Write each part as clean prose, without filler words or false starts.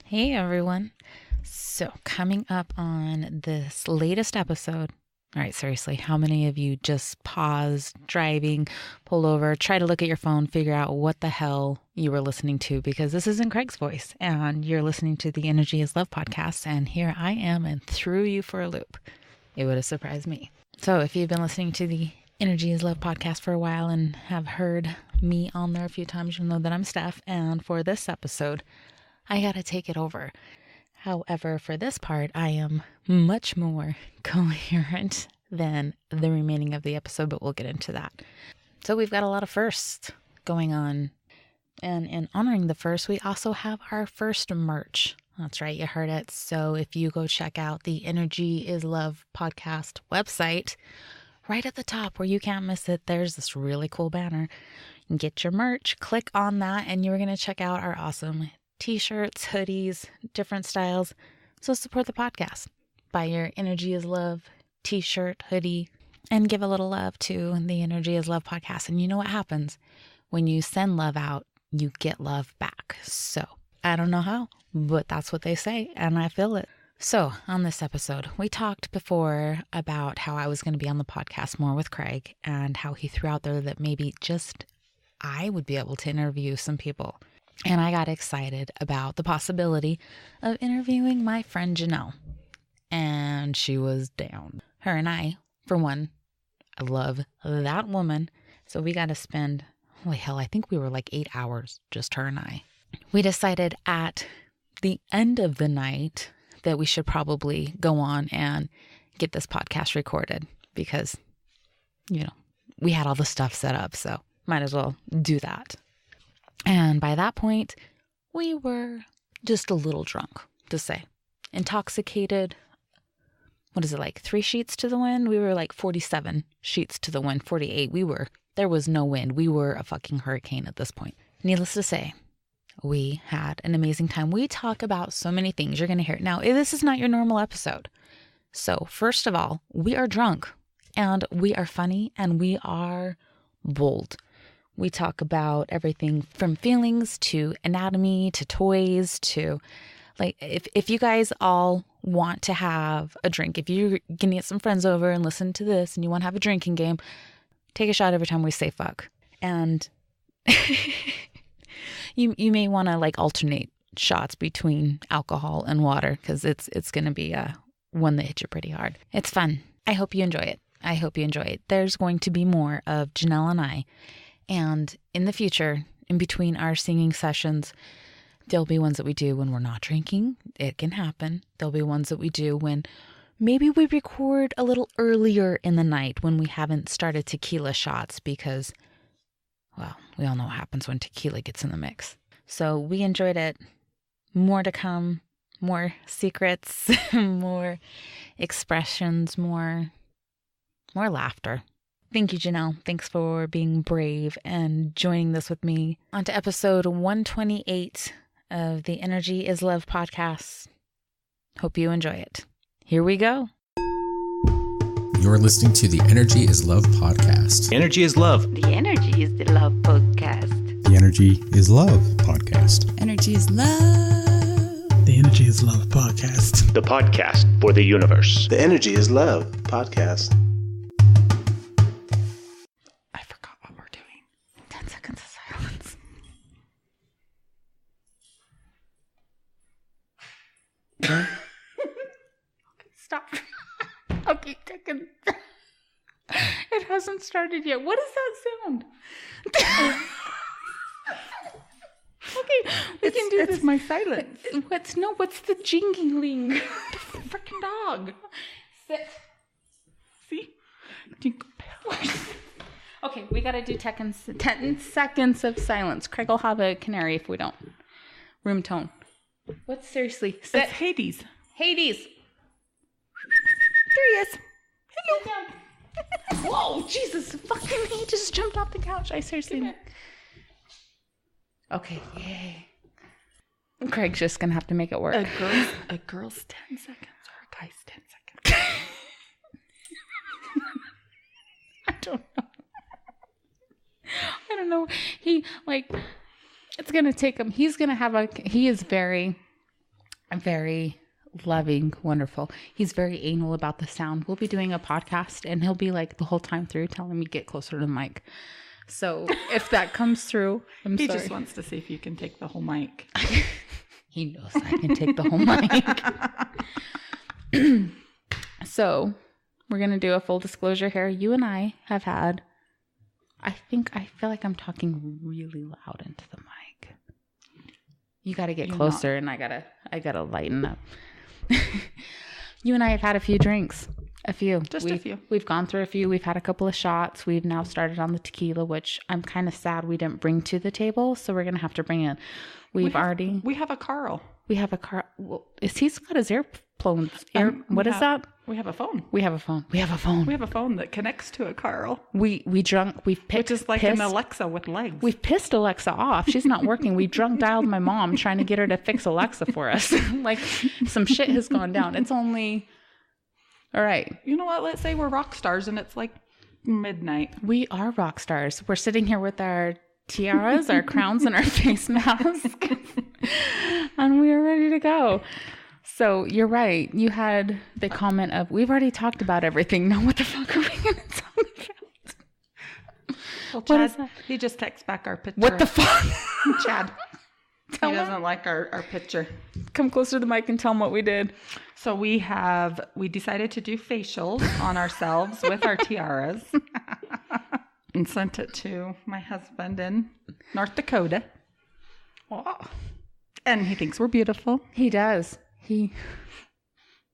Hey everyone. So coming up on this latest episode, all right, seriously, how many of you just paused driving, pull over, try to look at your phone, figure out what the hell you were listening to? Because this isn't Craig's voice and you're listening to the Energy is Love podcast. And here I am and threw you for a loop. It would have surprised me. So if you've been listening to the Energy is Love podcast for a while and have heard me on there a few times, you'll know that I'm Steph. And for this episode, I got to take it over. However, for this part, I am much more coherent than the remaining of the episode, but we'll get into that. So we've got a lot of firsts going on. And in honoring the first, we also have our first merch. That's right, you heard it. So if you go check out the Energy is Love podcast website, right at the top where you can't miss it, there's this really cool banner. Get your merch, click on that, and you're going to check out our awesome t-shirts, hoodies, different styles. So support the podcast. Buy your Energy is Love t-shirt, hoodie, and give a little love to the Energy is Love podcast. And you know what happens when you send love out, you get love back. So I don't know how, but that's what they say, and I feel it. So on this episode, we talked before about how I was going to be on the podcast more with Craig and how he threw out there that maybe just I would be able to interview some people. And I got excited about the possibility of interviewing my friend Janel. And she was down. Her and I, for one, I love that woman. So we got to spend, holy hell, I think we were like 8 hours, just her and I. We decided at the end of the night that we should probably go on and get this podcast recorded because, you know, we had all the stuff set up. So might as well do that. And by that point, we were just a little drunk, to say. Intoxicated. What is it, like 3 sheets to the wind? We were like 47 sheets to the wind, 48. There was no wind. We were a fucking hurricane at this point. Needless to say, we had an amazing time. We talk about so many things. You're going to hear it. Now, this is not your normal episode. So first of all, we are drunk and we are funny and we are bold. We talk about everything from feelings to anatomy to toys to like if you guys all want to have a drink, if you're going to get some friends over and listen to this and you want to have a drinking game, take a shot every time we say fuck. And you may want to like alternate shots between alcohol and water because it's going to be one that hits you pretty hard. It's fun. I hope you enjoy it. There's going to be more of Janelle and I. And in the future, in between our singing sessions, there'll be ones that we do when we're not drinking. It can happen. There'll be ones that we do when maybe we record a little earlier in the night when we haven't started tequila shots because, well, we all know what happens when tequila gets in the mix. So we enjoyed it. More to come. More secrets. More expressions. More laughter. Thank you, Janelle. Thanks for being brave and joining this with me. On to episode 128 of the Energy is Love podcast. Hope you enjoy it. Here we go. You're listening to the Energy is Love podcast. Energy is Love. The Energy is the Love podcast. The Energy is Love podcast. Energy is Love. The Energy is Love podcast. The podcast for the universe. The Energy is Love podcast. 10 seconds of silence. Okay, stop. Okay, second. It hasn't started yet. What is that sound? Okay, we can do this. It's my silence. What's the jingling? The freaking dog. Sit. See? Jingle bells. Okay, we gotta do 10 seconds of silence. Craig will have a canary if we don't. Room tone. What? Seriously? Sit. It's Hades. Hades. There he is. Hello. Whoa, Jesus. Fucking he just jumped off the couch. I seriously. Okay, yay. Craig's just gonna have to make it work. A girl's 10 seconds or a guy's 10 seconds. I don't know. I don't know. He, like, it's going to take him. He is very very loving, wonderful. He's very anal about the sound. We'll be doing a podcast and he'll be like the whole time through telling me get closer to the mic. So if that comes through, He just wants to see if you can take the whole mic. He knows I can take the whole mic. So we're going to do a full disclosure here. You and I have had, I feel like I'm talking really loud into the mic. You got to get closer and I got to lighten up. You and I have had a few drinks. A few. A few. We've gone through a few. We've had a couple of shots. We've now started on the tequila, which I'm kind of sad we didn't bring to the table. So we're going to have to bring it. We have a Carl. We have a Carl. Well, he's got his earphones. What is that? We have a phone. We have a phone. We have a phone. We have a phone that connects to a Carl. We drunk. We've which is like an Alexa with legs. We've pissed Alexa off. She's not working. We drunk dialed my mom trying to get her to fix Alexa for us. Like some shit has gone down. It's only... All right. You know what? Let's say we're rock stars and it's like midnight. We are rock stars. We're sitting here with our tiaras, our crowns, and our face masks. And we are ready to go. So you're right. You had the comment of, we've already talked about everything. Now what the fuck are we going to talk about? Well, Chad, he just texts back our picture. What the fuck? Chad. He doesn't like our picture. Come closer to the mic and tell him what we did. So we decided to do facials on ourselves with our tiaras and sent it to my husband in North Dakota. Oh. And he thinks we're beautiful. He does. He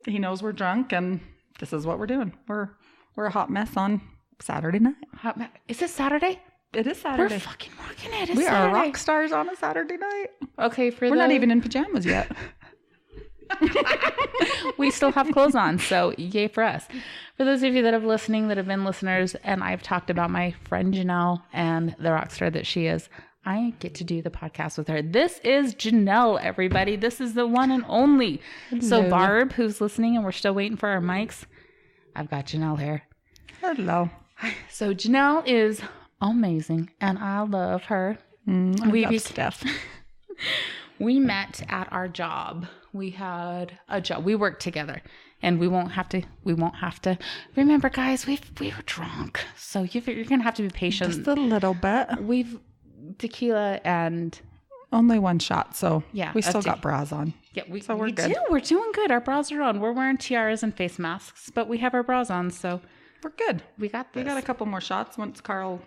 knows we're drunk and this is what we're doing. We're a hot mess on Saturday night. Is it Saturday? It is Saturday. We're fucking rocking it. We are rock stars on a Saturday night. Okay, we're not even in pajamas yet. We still have clothes on, so yay for us. For those of you that have been listeners, and I've talked about my friend Janel and the rock star that she is, I get to do the podcast with her. This is Janel, everybody. This is the one and only. Hello. So Barb, who's listening, and we're still waiting for our mics, I've got Janel here. Hello. So Janel is amazing, and I love her. I love Steph. We met at our job. We had a job. We worked together, and we won't have to. Remember, guys, we were drunk, so you're gonna have to be patient. Just a little bit. We've tequila and only one shot, so yeah, we still got bras on. Yeah, we're good. We're doing good. Our bras are on. We're wearing tiaras and face masks, but we have our bras on, so we're good. We got this. We got a couple more shots. Once Carl.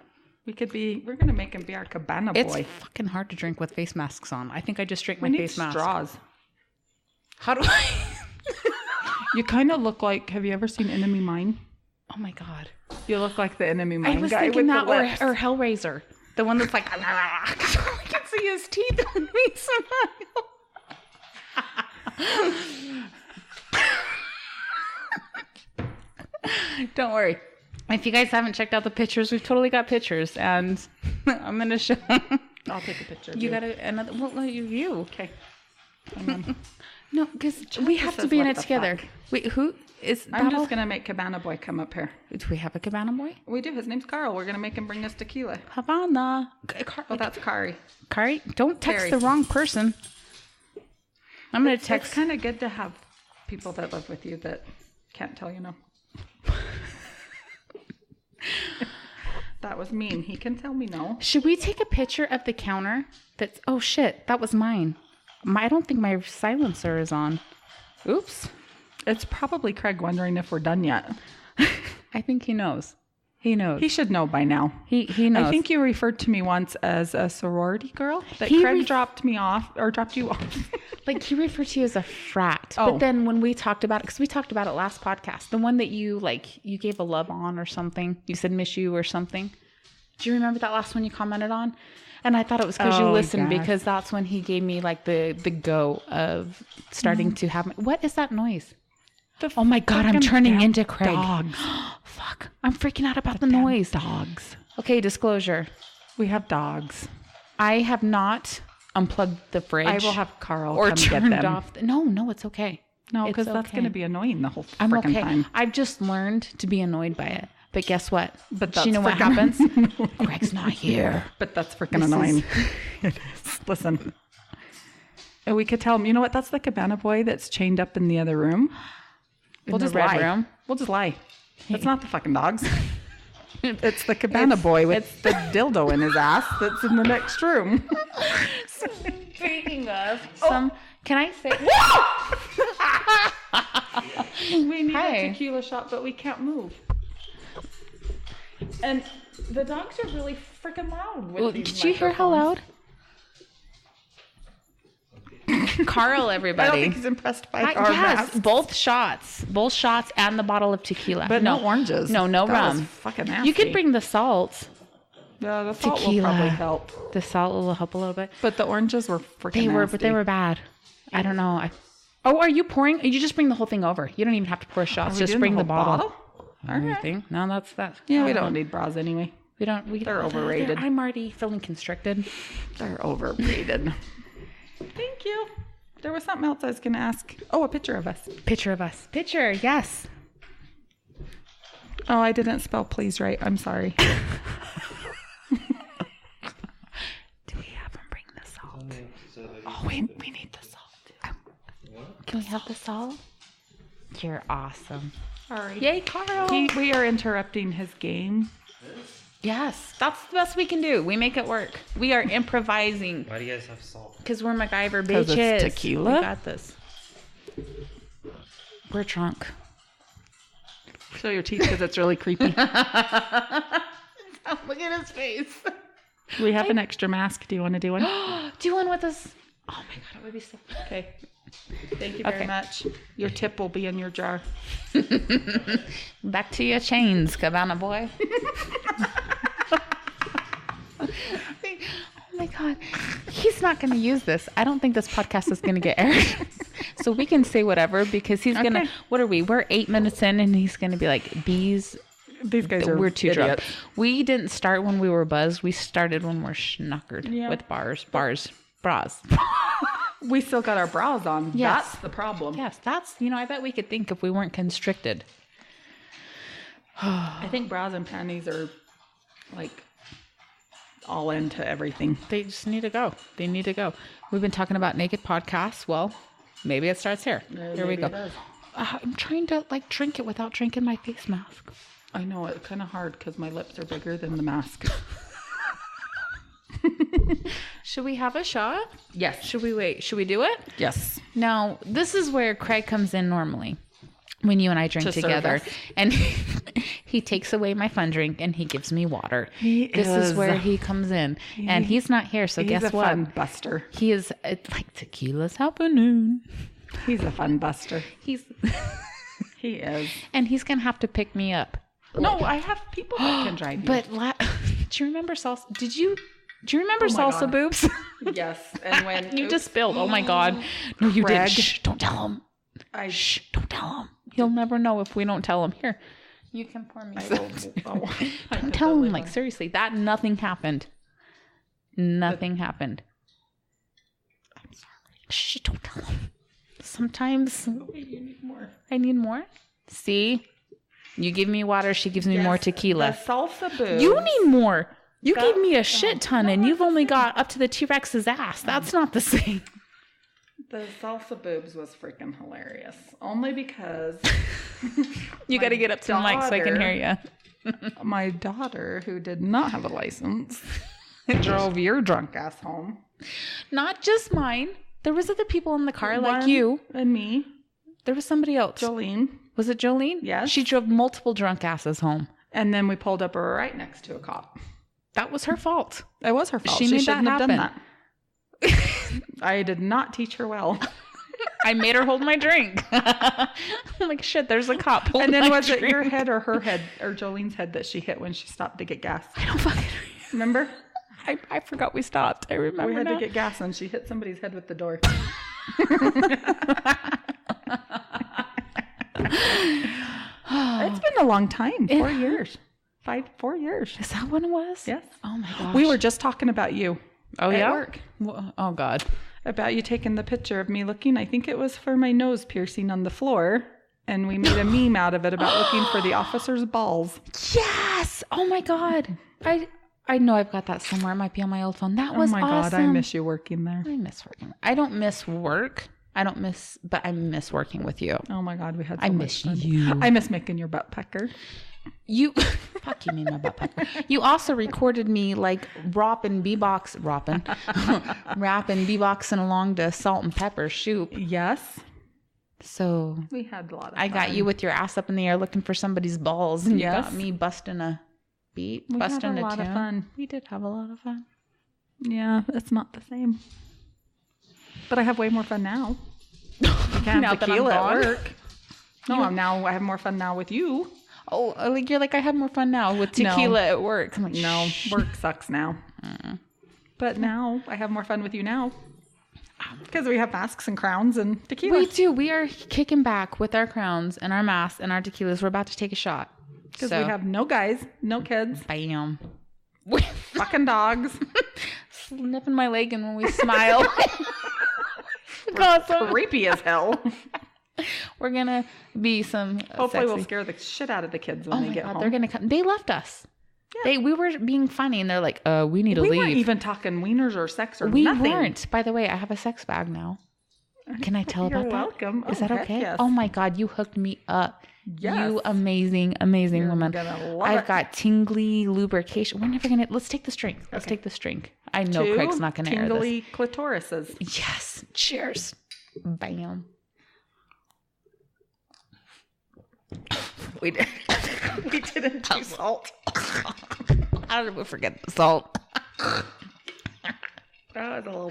We're going to make him be our cabana boy. It's fucking hard to drink with face masks on. I think I just drank my face mask. Straws. How do I? You kind of look like, have you ever seen Enemy Mine? Oh my God. You look like the Enemy Mine guy. I was thinking that or Hellraiser. The one that's like, I can see his teeth on me somehow. Don't worry. If you guys haven't checked out the pictures, we've totally got pictures, and I'm going to show. I'll take a picture. You got another. We'll let you view. Okay. No, because we have to be in it together. Wait, who is? I'm just going to make Cabana Boy come up here. Do we have a Cabana Boy? We do. His name's Carl. We're going to make him bring us tequila. Havana. Oh, that's Kari. Kari, don't text the wrong person. I'm going to text. It's kind of good to have people that live with you that can't tell you no. That was mean. He can tell me no. Should we take a picture of the counter? That's oh shit, that was mine. I don't think my silencer is on. Oops. It's probably Craig wondering if we're done yet. I think he knows. He knows. He should know by now. He knows. I think you referred to me once as a sorority girl. That Craig dropped you off. Like he referred to you as a frat. Oh. But then when we talked about it, because we talked about it last podcast, the one that you gave a love on or something. You said miss you or something. Do you remember that last one you commented on? And I thought it was because you listened, because that's when he gave me like the go of starting to have what is that noise? Oh my God, I'm turning into Craig. Dogs. Fuck. I'm freaking out about the noise. Dogs. Okay, disclosure. We have dogs. I have not unplugged the fridge. I will have Carl or come turned get them. off. No, it's okay. No, because that's going to be annoying the whole I'm freaking okay. time. I've just learned to be annoyed by it. But guess what? But do you know what happens? Craig's not here. But that's freaking annoying. It is. Listen. And we could tell him, you know what? That's the cabana boy that's chained up in the other room. We'll just lie. We'll just lie. It's not the fucking dogs. It's the cabana boy with the dildo in his ass that's in the next room. Speaking of can I say? We need a tequila shot, but we can't move. And the dogs are really freaking loud. With these Did you hear how loud? Carl, everybody. I don't think he's impressed by our masks. both shots and the bottle of tequila. But no oranges. No that rum. Was fucking nasty. You could bring the salt. Yeah, the salt Tequila. will probably help. The salt will help a little bit. But the oranges were freaking nasty. But they were bad. I don't know. Are you pouring? You just bring the whole thing over. You don't even have to pour shots. Just bring the bottle. All right. No, that's that. Yeah, we don't need bras anyway. They're overrated. I'm already feeling constricted. They're overrated. Thank you. There was something else I was going to ask. Oh, a picture of us. Picture, yes. Oh, I didn't spell please right. I'm sorry. Do we have them bring the salt? Oh, we need the salt. Can we have the salt? You're awesome. Sorry. Yay, Carl. We are interrupting his game. Yes, that's the best we can do. We make it work. We are improvising. Why do you guys have salt? Because we're MacGyver 'Cause bitches. it's tequila? We got this. We're drunk. Show your teeth because it's really creepy. Look at his face. We have an extra mask. Do you want to do one? Do one with us. Oh my God, it would be so. Okay. Thank you very much. Your tip will be in your jar. Back to your chains, cabana boy. Oh my God. He's not going to use this. I don't think this podcast is going to get aired. So we can say whatever because he's going to. What are we? We're 8 minutes in and he's going to be like, these guys are we're too idiots. drunk. We didn't start when we were buzzed. We started when we're schnockered with bras. We still got our bras on. Yes. That's the problem. Yes, that's, I bet we could think if we weren't constricted. I think bras and panties are like all into everything. They just need to go. They need to go. We've been talking about naked podcasts. Well, maybe it starts here. Here we go. I'm trying to drink it without drinking my face mask. I know it's kind of hard because my lips are bigger than the mask. Should we have a shot? Yes. Should we wait? Should we do it? Yes. Now, this is where Craig comes in normally when you and I drink together. And he takes away my fun drink and he gives me water. This is where he comes in. And he's not here, so guess what? He's a fun buster. He is like tequila's happening. He's a fun buster. He is. And he's going to have to pick me up. No, I have people that can drive you. But do you remember salsa? Do you remember salsa God. boobs? Yes. And when you just spilled. Oh my God. No, you Craig. didn't. Shh, don't tell him. Shh, don't tell him. He'll never know if we don't tell him. Here, you can pour me some. Don't tell him. Like, seriously, nothing happened. Nothing happened. I'm sorry. Shh, don't tell him. Sometimes you need more. I need more. See? You give me water, she gives me more tequila. The salsa boobs. You need more. You gave me a shit ton and you've only got up to the T-Rex's ass. That's not the same. The salsa boobs was freaking hilarious. Only because you got to get up to the mic so I can hear you. My daughter, who did not have a license, drove your drunk ass home. Not just mine. There was other people in the car like you. And me. There was somebody else. Jolene. Was it Jolene? Yes. She drove multiple drunk asses home. And then we pulled up right next to a cop. That was her fault. It was her fault. She made shouldn't that have happen. done that. I did not teach her well. I made her hold my drink. I'm like, shit, there's a cop. And then was it your head or her head or Jolene's head that she hit when she stopped to get gas? I don't fucking remember. I forgot we stopped. I remember. We had to get gas and she hit somebody's head with the door. It's been a long time. 4 years. 4 years. Is that what it was? Yes. Oh my gosh. We were just talking about you. Oh, at yeah? work. Oh, God. About you taking the picture of me looking. I think it was for my nose piercing on the floor. And we made a meme out of it about looking for the officer's balls. Yes. Oh my God. I I know I've got that somewhere. It might be on my old phone. That was awesome. Oh my God, I miss you working there. I miss working. I don't miss work. But I miss working with you. Oh my God, we had so I much miss fun. you. I miss making your butt pecker. Fuck you, made my butt pecker. You also recorded me like rapping beatboxing along to Salt and Pepper shoot. Yes. So we had a lot of fun. I got you with your ass up in the air looking for somebody's balls, and you got me busting a beat, busting a tune. We had a lot of fun. We did have a lot of fun. Yeah, it's not the same. But I have way more fun now. I can't have tequila at work. No, I have more fun now with you. Oh, like you're like, I have more fun now with tequila at work. I'm like, no, work sucks now. But now I have more fun with you now. Because we have masks and crowns and tequila. We do. We are kicking back with our crowns and our masks and our tequilas. We're about to take a shot. Because we have no guys, no kids. Bam. Fucking dogs. Sniffing my leg and when we smile. Creepy as hell. We're gonna be some. Hopefully, we'll scare the shit out of the kids when they get home. They're gonna come. They left us. Yeah. We were being funny, and they're like, "We need to leave." We weren't even talking wieners or sex or nothing. We weren't. By the way, I have a sex bag now. Can I tell about that? You're welcome. Is that okay? Yes. Oh my God, you hooked me up. Yes. You amazing woman. I've got tingly lubrication. We're never gonna. Let's take this drink. Let's take this drink. I know Craig's not gonna air this. Tingly clitorises. Yes. Cheers. Bam. We didn't do salt. How did we forget the salt? That was a little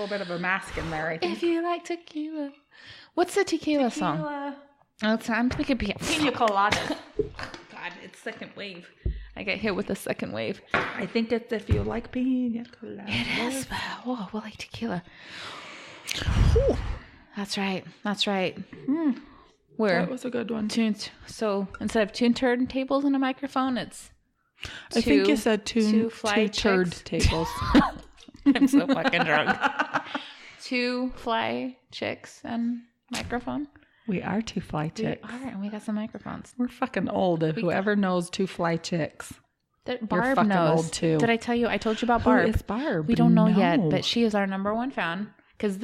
bit of a mask in there, I think. If you like tequila. What's the tequila song? Oh, I'm thinking Pina Colada. God, it's second wave. I get hit with a second wave. I think it's if you like pina colada. It is. Whoa, we like tequila. Ooh. That's right. That was a good one. So instead of two turntables and a microphone, it's I think you said two turntables. I'm so fucking drunk. 2 fly chicks and microphone. We are 2 fly chicks. We are, and we got some microphones. We're fucking old. Whoever knows 2 fly chicks. Barb fucking knows. Old too. Did I tell you? I told you about Barb. Who is Barb? We don't know yet, but she is our number 1 fan. Because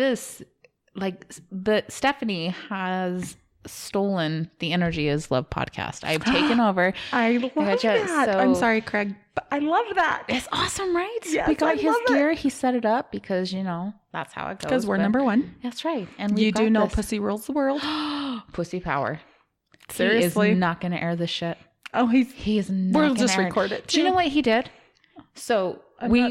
Stephanie has stolen the Energy is Love podcast. I've taken over. I love that. I'm sorry, Craig, but I love that. It's awesome, right? Yes, we got his gear. He set it up because, that's how it goes. Because we're number 1. That's right. And you do know Pussy rules the world. Pussy power. Seriously? He is not going to air this shit. Oh, he is not. We'll just record it. Do you know what he did? So we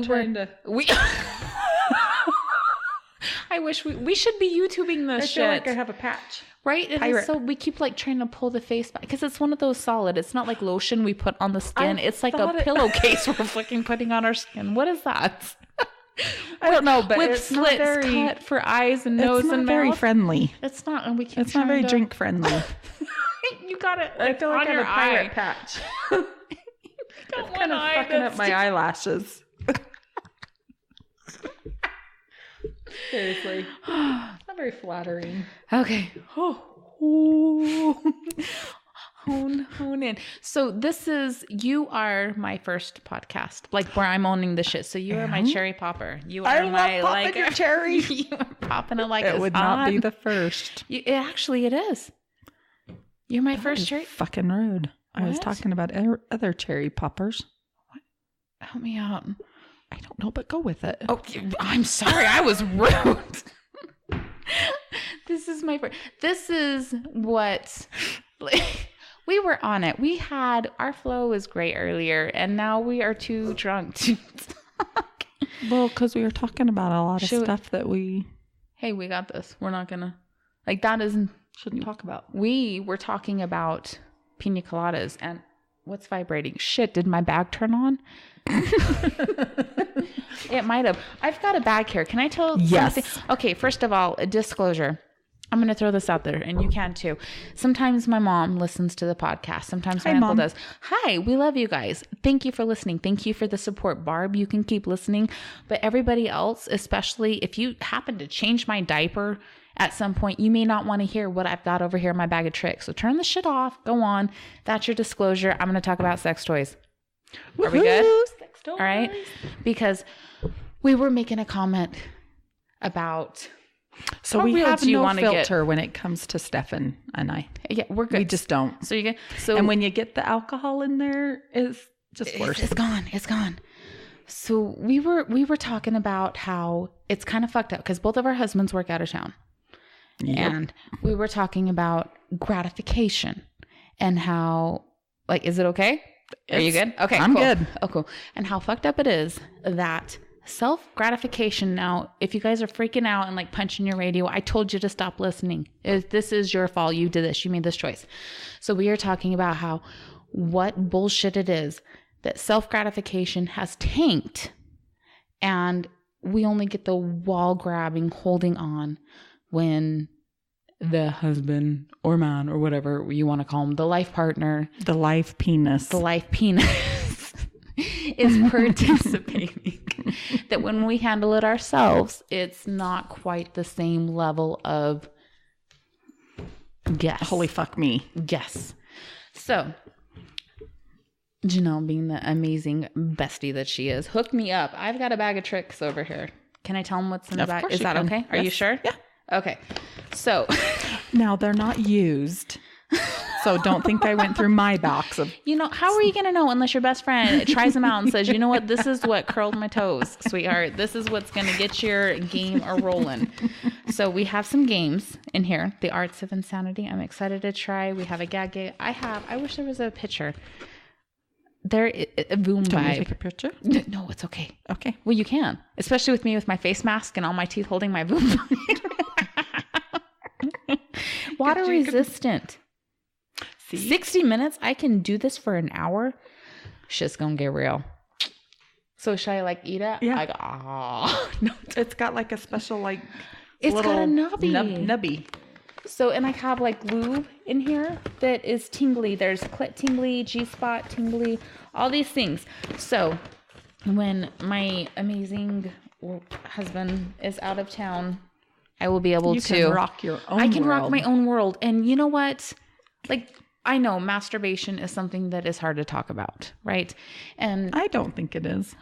I wish we should be YouTubing this shit. I feel like I have a patch. Right? It is, so we keep trying to pull the face back because it's one of those solid. It's not like lotion we put on the skin. It's like a pillowcase we're fucking putting on our skin. What is that? I don't know, but with it's slits cut for eyes and nose and mouth. It's not very friendly. It's not, and we keep. It's not very drink friendly. You got it. I feel like I have a pirate patch. It's kind of fucking up my eyelashes. Seriously. It's not very flattering. Okay. Hone in. So you are my first podcast, where I'm owning the shit. So you are my cherry popper. You are I love popping your cherry. You are popping it like it would not be the first. It is. You're my first cherry. Fucking rude. What? I was talking about other cherry poppers. What? Help me out. I don't know, but go with it. Oh, I'm sorry. I was rude. This is what we were on it. Our flow was great earlier, and now we are too drunk to talk. Well, because we were talking about a lot of stuff that Hey, we got this. We're not gonna shouldn't talk about. We were talking about pina coladas and what's vibrating. Shit, did my bag turn on? It might have. I've got a bag here. Can I tell? Yes. Something? Okay, first of all, a disclosure. I'm going to throw this out there, and you can too. Sometimes my mom listens to the podcast. Sometimes my uncle does. Hi, we love you guys. Thank you for listening. Thank you for the support. Barb, you can keep listening. But everybody else, especially if you happen to change my diaper at some point, you may not want to hear what I've got over here in my bag of tricks. So turn the shit off. Go on. That's your disclosure. I'm going to talk about sex toys. Are we good? All right. Because we were making a comment about. So we have no filter when it comes to Steph and I. Yeah, we're good. We just don't. So you get and when you get the alcohol in there, it's just worse. It's gone. It's gone. So we were talking about how it's kind of fucked up because both of our husbands work out of town, and we were talking about gratification and how is it okay? Are you good? Okay, I'm cool. good. Oh, cool. And how fucked up it is that self-gratification. Now, if you guys are freaking out and punching your radio, I told you to stop listening. This is your fault. You did this. You made this choice. So we are talking about how what bullshit it is that self-gratification has tanked, and we only get the wall grabbing, holding on when the husband or man or whatever you want to call him, the life partner, the life penis is participating. That when we handle it ourselves, it's not quite the same level of guess. Holy fuck me. Guess. So Janel, being the amazing bestie that she is, hooked me up. I've got a bag of tricks over here. Can I tell them what's in the bag? Is that okay? Are you sure? Yeah. Okay. So now they're not used. So don't think I went through my box of. How are you going to know unless your best friend tries them out and says, you know what, this is what curled my toes, sweetheart. This is what's going to get your game a-rolling. So we have some games in here. The Arts of Insanity. I'm excited to try. We have a gag game. I wish there was a picture. There, a boom vibe. Can you take a picture? No, it's okay. Okay. Well, you can. Especially with me with my face mask and all my teeth holding my boom vibe. Water resistant. See? 60 minutes. I can do this for an hour. Shit's gonna get real. So should I eat it? Yeah. No. It's got a special it's little got a nubby. Nubby. So, and I have lube in here that is tingly. There's clit tingly, G-spot tingly, all these things. So when my amazing husband is out of town, I will be able to. You can rock your own world. I can rock my own world. And you know what? I know masturbation is something that is hard to talk about, right? And I don't think it is.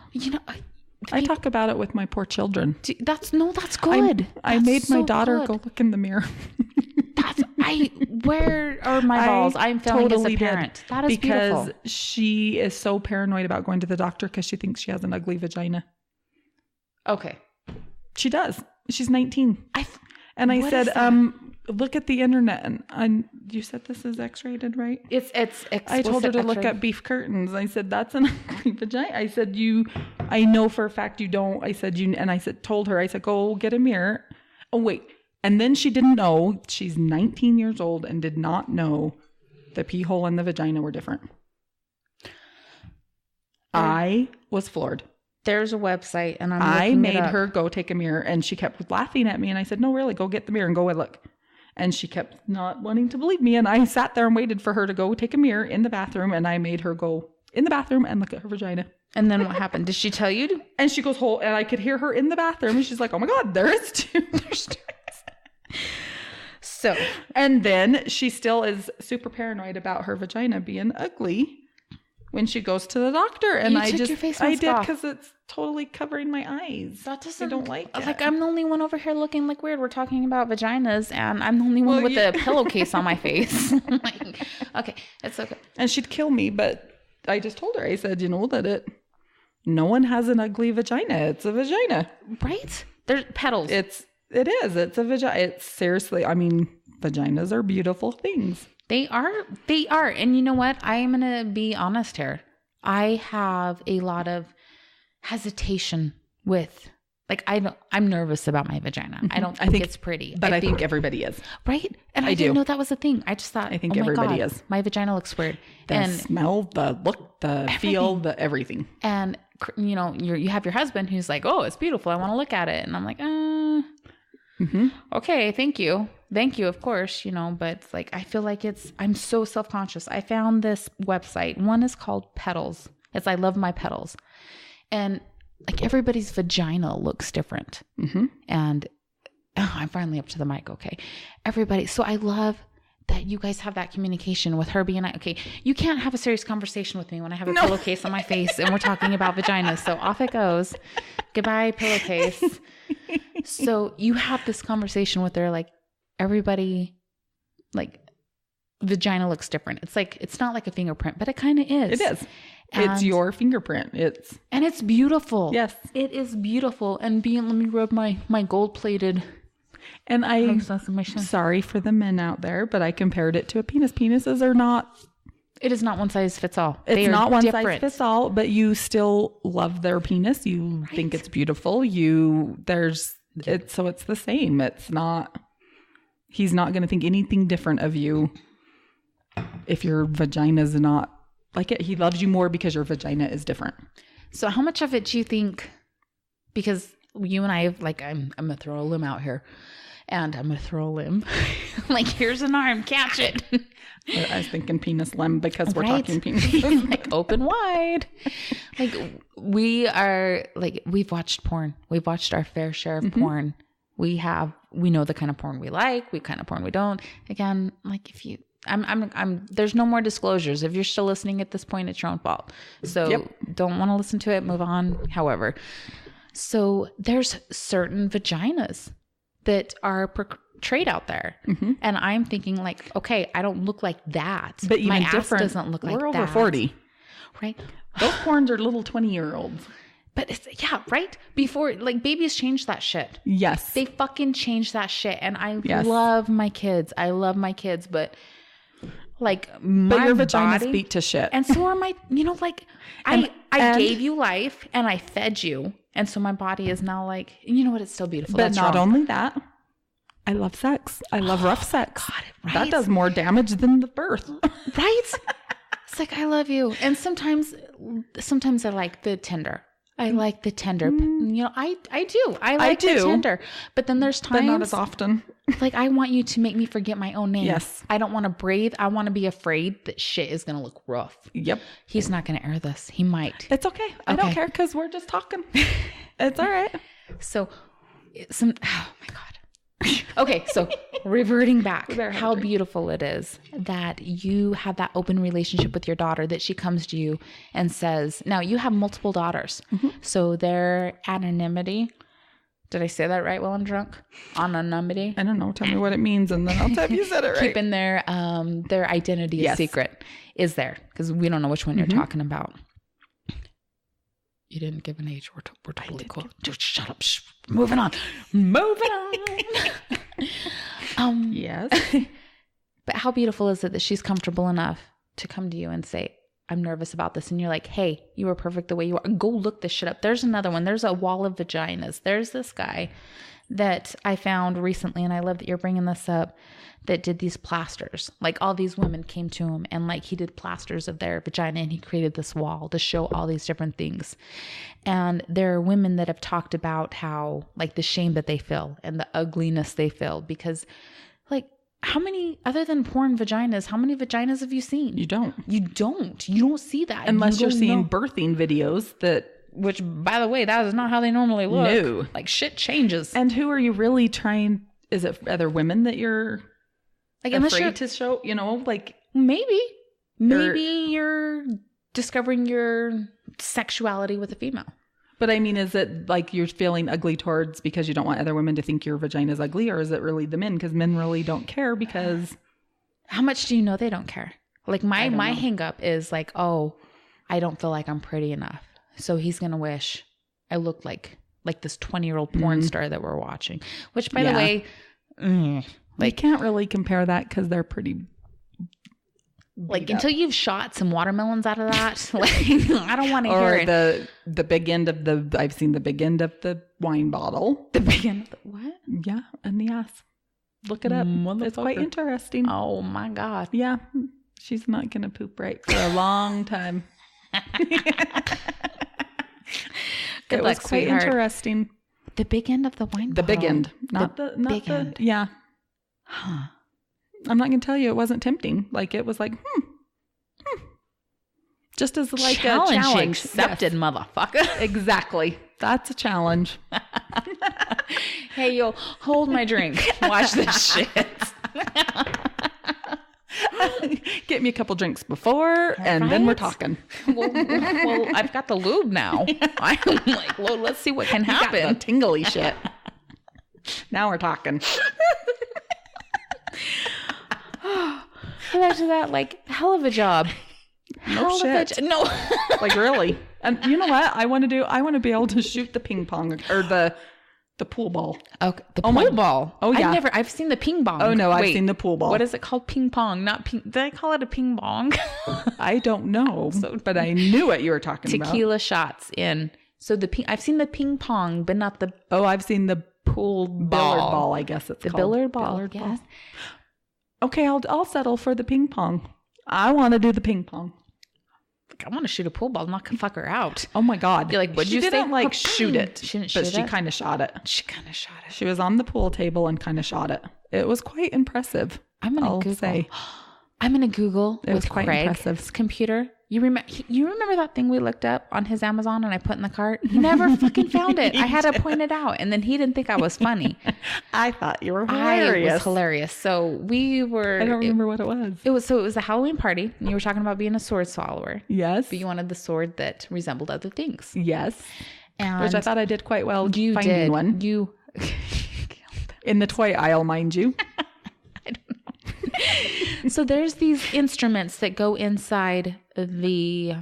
I talk about it with my poor children. That's good. I made my daughter go look in the mirror. Where are my balls? I'm failing as a parent. That is beautiful. Because she is so paranoid about going to the doctor because she thinks she has an ugly vagina. Okay. She does. She's 19. I said, look at the internet. And you said this is X-rated, right? It's I told her to look at beef curtains. I said, that's an ugly vagina. I said, I know for a fact you don't. I said, told her, go get a mirror. Oh, wait. And then she didn't know. She's 19 years old and did not know the pee hole and the vagina were different. I was floored. There's a website and I made her go take a mirror and she kept laughing at me. And I said, no, really, go get the mirror and go and look. And she kept not wanting to believe me. And I sat there and waited for her to go take a mirror in the bathroom. And I made her go in the bathroom and look at her vagina. And then what happened? Did she tell you? And she goes, and I could hear her in the bathroom. And she's like, oh my God, there is two. There's two. So, and then she still is super paranoid about her vagina being ugly when she goes to the doctor. And I did because it's totally covering my eyes. That doesn't, I don't like it. I'm the only one over here looking weird. We're talking about vaginas and I'm the only one with a pillowcase on my face. Okay, it's okay. And she'd kill me, but I just told her, I said, no one has an ugly vagina. It's a vagina. Right? There's petals. It is. It's a vagina. It's seriously, vaginas are beautiful things. They are. And you know what? I am going to be honest here. I have a lot of hesitation with, I'm nervous about my vagina. I don't think it's pretty. But I think everybody is. Right? And I didn't know that was a thing. I just thought, I think everybody is. My vagina looks weird. The smell, the look, the feel, the everything. And, you have your husband who's like, oh, it's beautiful. I want to look at it. And I'm like, okay, thank you, of course, but I feel like I'm so self-conscious. I found this website. One is called Petals. It's I love my petals, and everybody's vagina looks different. And I'm finally up to the mic. Okay, everybody. So I love that you guys have that communication with her being like, okay, you can't have a serious conversation with me when I have a pillowcase on my face and we're talking about vaginas. So off it goes. Goodbye, pillowcase. So you have this conversation with her, like, everybody, like, vagina looks different. It's like, it's not like a fingerprint, but it kind of is. It is. It's your fingerprint. And it's beautiful. Yes. It is beautiful. And let me rub my gold plated. And I'm sorry for the men out there, but I compared it to a penis. Penises are not. It is not one size fits all. It's not one size fits all, but you still love their penis. You think it's beautiful. So it's the same. It's not, he's not going to think anything different of you if your vagina's not like it. He loves you more because your vagina is different. So how much of it do you think, because you and I have, like, I'm going to throw a limb out here, and I'm going to throw a limb. Like, here's an arm, catch it. I was thinking penis limb because we're talking penis. Like, open wide. Like, we are, like, we've watched porn. We've watched our fair share of porn. We know the kind of porn we like, the kind of porn we don't. Again, like, if you, there's no more disclosures. If you're still listening at this point, it's your own fault. So don't want to listen to it, move on. However, so there's certain vaginas that are portrayed out there. And I'm thinking, like, okay, I don't look like that. But even my ass different, doesn't look like that. We're over 40. Right? Those porns are little 20-year-olds. But it's, yeah, right? Before, like, babies changed that shit. Yes. They fucking changed that shit. And I love my kids. But like, my your vaginas body, beat to shit. And so are my, like, I gave you life and I fed you. And so my body is now like, you know what? It's still beautiful. But that's not wrong. only that, I love sex. I love rough sex. God, right? That does more damage than the birth. Right? It's like, I love you. And sometimes I like the tender. I like the tender. You know, I do. I like the tender. But then there's times. But not as often. Like, I want you to make me forget my own name. Yes. I don't want to breathe. I want to be afraid that shit is going to look rough. Yep. He's not going to air this. He might. It's okay. I don't care because we're just talking. It's all right. So, oh my God. Okay, so reverting back, how beautiful it is that you have that open relationship with your daughter, that she comes to you and says, now you have multiple daughters. So their anonymity, did I say that right while I'm drunk? Anonymity? I don't know. Tell me what it means and then I'll tell you said it right. Keeping their identity a secret is there, because we don't know which one you're talking about. You didn't give an age. We're totally cool. Dude, shut up. Shh. Moving on. Yes. But how beautiful is it that she's comfortable enough to come to you and say, I'm nervous about this. And you're like, hey, you are perfect the way you are. Go look this shit up. There's another one. There's a wall of vaginas. There's this guy that I found recently, and I love that you're bringing this up, that did these plasters. Like, all these women came to him and, like, he did plasters of their vagina, and he created this wall to show all these different things. And there are women that have talked about how, like, the shame that they feel and the ugliness they feel, because, like, how many, other than porn vaginas, how many vaginas have you seen? You don't See that unless you're seeing birthing videos that, which, by the way, that is not how they normally look. No. Like, shit changes. And who are you really trying? Is it other women that you're like afraid to show? You know, like, maybe you're discovering your sexuality with a female. But I mean, is it like you're feeling ugly towards because you don't want other women to think your vagina is ugly, or is it really the men? Because men really don't care. Because how much do you know they don't care? Like, my hang up is like, oh, I don't feel like I'm pretty enough. So he's going to wish I looked like this 20-year-old porn star that we're watching, which, by the way, like, you can't really compare that because they're pretty. Like, until you've shot some watermelons out of that, like, I don't want to hear it. Or the big end of I've seen the big end of the wine bottle. The big end of the what? Yeah, and the ass. Look it up. It's quite interesting. Oh my God. Yeah, she's not going to poop right for a long time. Good it luck, was quite sweetheart. Interesting. The big end of the wine The bottle. big end. Not the the big end. Yeah. Huh. I'm not going to tell you it wasn't tempting. Like, it was like, just as like a challenge. Accepted, yes. Motherfucker. Exactly. That's a challenge. Hey, yo, hold my drink. Watch this shit. get me a couple drinks before, and then we're talking. Well, I've got the lube now. I'm like, well, let's see what can You got happen. the tingly shit. Now we're talking. And after that, like, hell of a job. No shit. No. Like, really. And you know what I want to be able to shoot the ping pong or the pool ball. Okay. The pool ball. Oh, yeah. I've seen the ping pong. Oh, no, I've seen the pool ball. What is it called? Ping pong, not ping. Did I call it a ping pong? I don't know, but I knew what you were talking about. Tequila shots in. So I've seen the ping pong, but not the I've seen the pool billard ball. ball, I guess it's The called. billard ball. Billard Yes. ball. Okay, I'll settle for the ping pong. I want to do the ping pong. I want to shoot a pool ball, not fuck her out. Oh my God. You're like, what'd you She say? didn't like shoot it. She didn't but shoot she it? kind of shot it. She kind of shot it. She was on the pool table and kind of shot it. It was quite impressive. I'll say. I'm gonna Google It was with quite Craig's impressive. computer. You remember that thing we looked up on his Amazon and I put in the cart? He never fucking found it. I had to point it out, and then he didn't think I was funny. I thought you were I hilarious. was hilarious. So we were. I don't remember what it was. It was a Halloween party, and you were talking about being a sword swallower, Yes. but you wanted the sword that resembled other things. Yes. And Which I thought I did quite well you finding did. one. You In the toy aisle, mind you. So there's these instruments that go inside the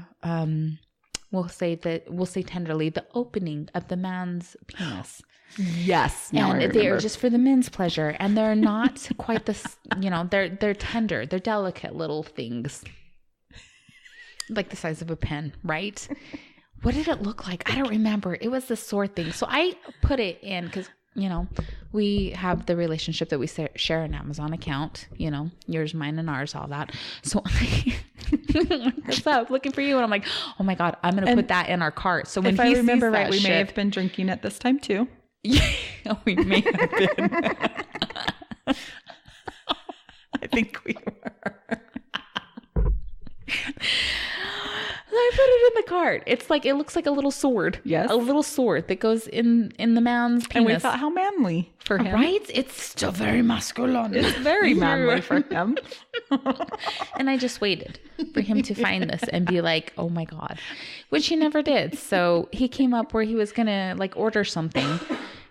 we'll say tenderly the opening of the man's penis. Yes. Now I And remember. they're just for the men's pleasure, and they're not quite this, they're tender, they're delicate little things. Like the size of a pen, right? What did it look like? I don't remember. It was the sword thing. So I put it in because we have the relationship that we share an Amazon account, yours, mine, and ours, all that. So I was up looking for you, and I'm like, oh my God, I'm going to put that in our cart. So when if he I remember sees right, that we may shit- have been drinking at this time too. Yeah, we may have been. I think we were. I put it in the cart. It's like, it looks like a little sword. Yes. A little sword that goes in the man's penis. And we thought how manly for him. Right? It's still very masculine. It's very manly for him. And I just waited for him to find this and be like, oh my God, which he never did. So he came up where he was going to like order something.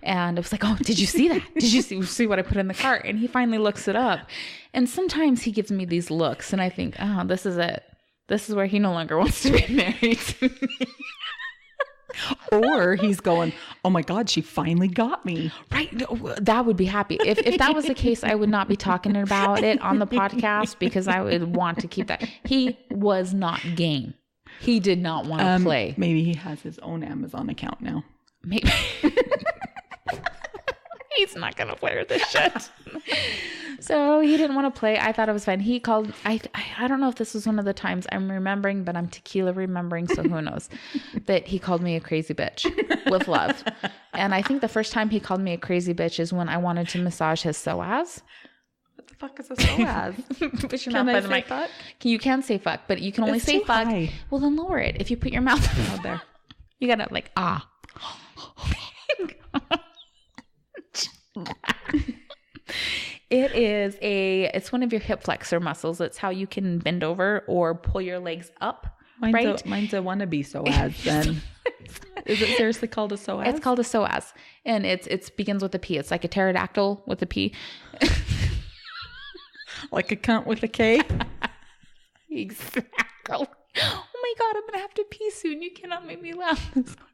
And I was like, oh, did you see that? Did you see what I put in the cart? And he finally looks it up. And sometimes he gives me these looks and I think, oh, this is it. This is where he no longer wants to be married to me. Or he's going, oh my God, she finally got me. Right. No, that would be happy. If that was the case, I would not be talking about it on the podcast because I would want to keep that. He was not game. He did not want to play. Maybe he has his own Amazon account now. Maybe. He's not going to play with this shit. So he didn't want to play. I thought it was fine. He called. I don't know if this was one of the times I'm remembering, but I'm tequila remembering. So who knows? That he called me a crazy bitch with love. And I think the first time he called me a crazy bitch is when I wanted to massage his psoas. What the fuck is a psoas? Put your Can mouth I by the say mic. fuck? You can say fuck, but you can only It's say too fuck. high. Well, then lower it. If you put your mouth out there, you gotta like ah. It's one of your hip flexor muscles. It's how you can bend over or pull your legs up. Mine's right? Mine's a wannabe psoas then. Is it seriously called a psoas? It's called a psoas, and it begins with a P. It's like a pterodactyl with a P. Like a cunt with a K? Exactly. Oh my God, I'm gonna have to pee soon. You cannot make me laugh this hard.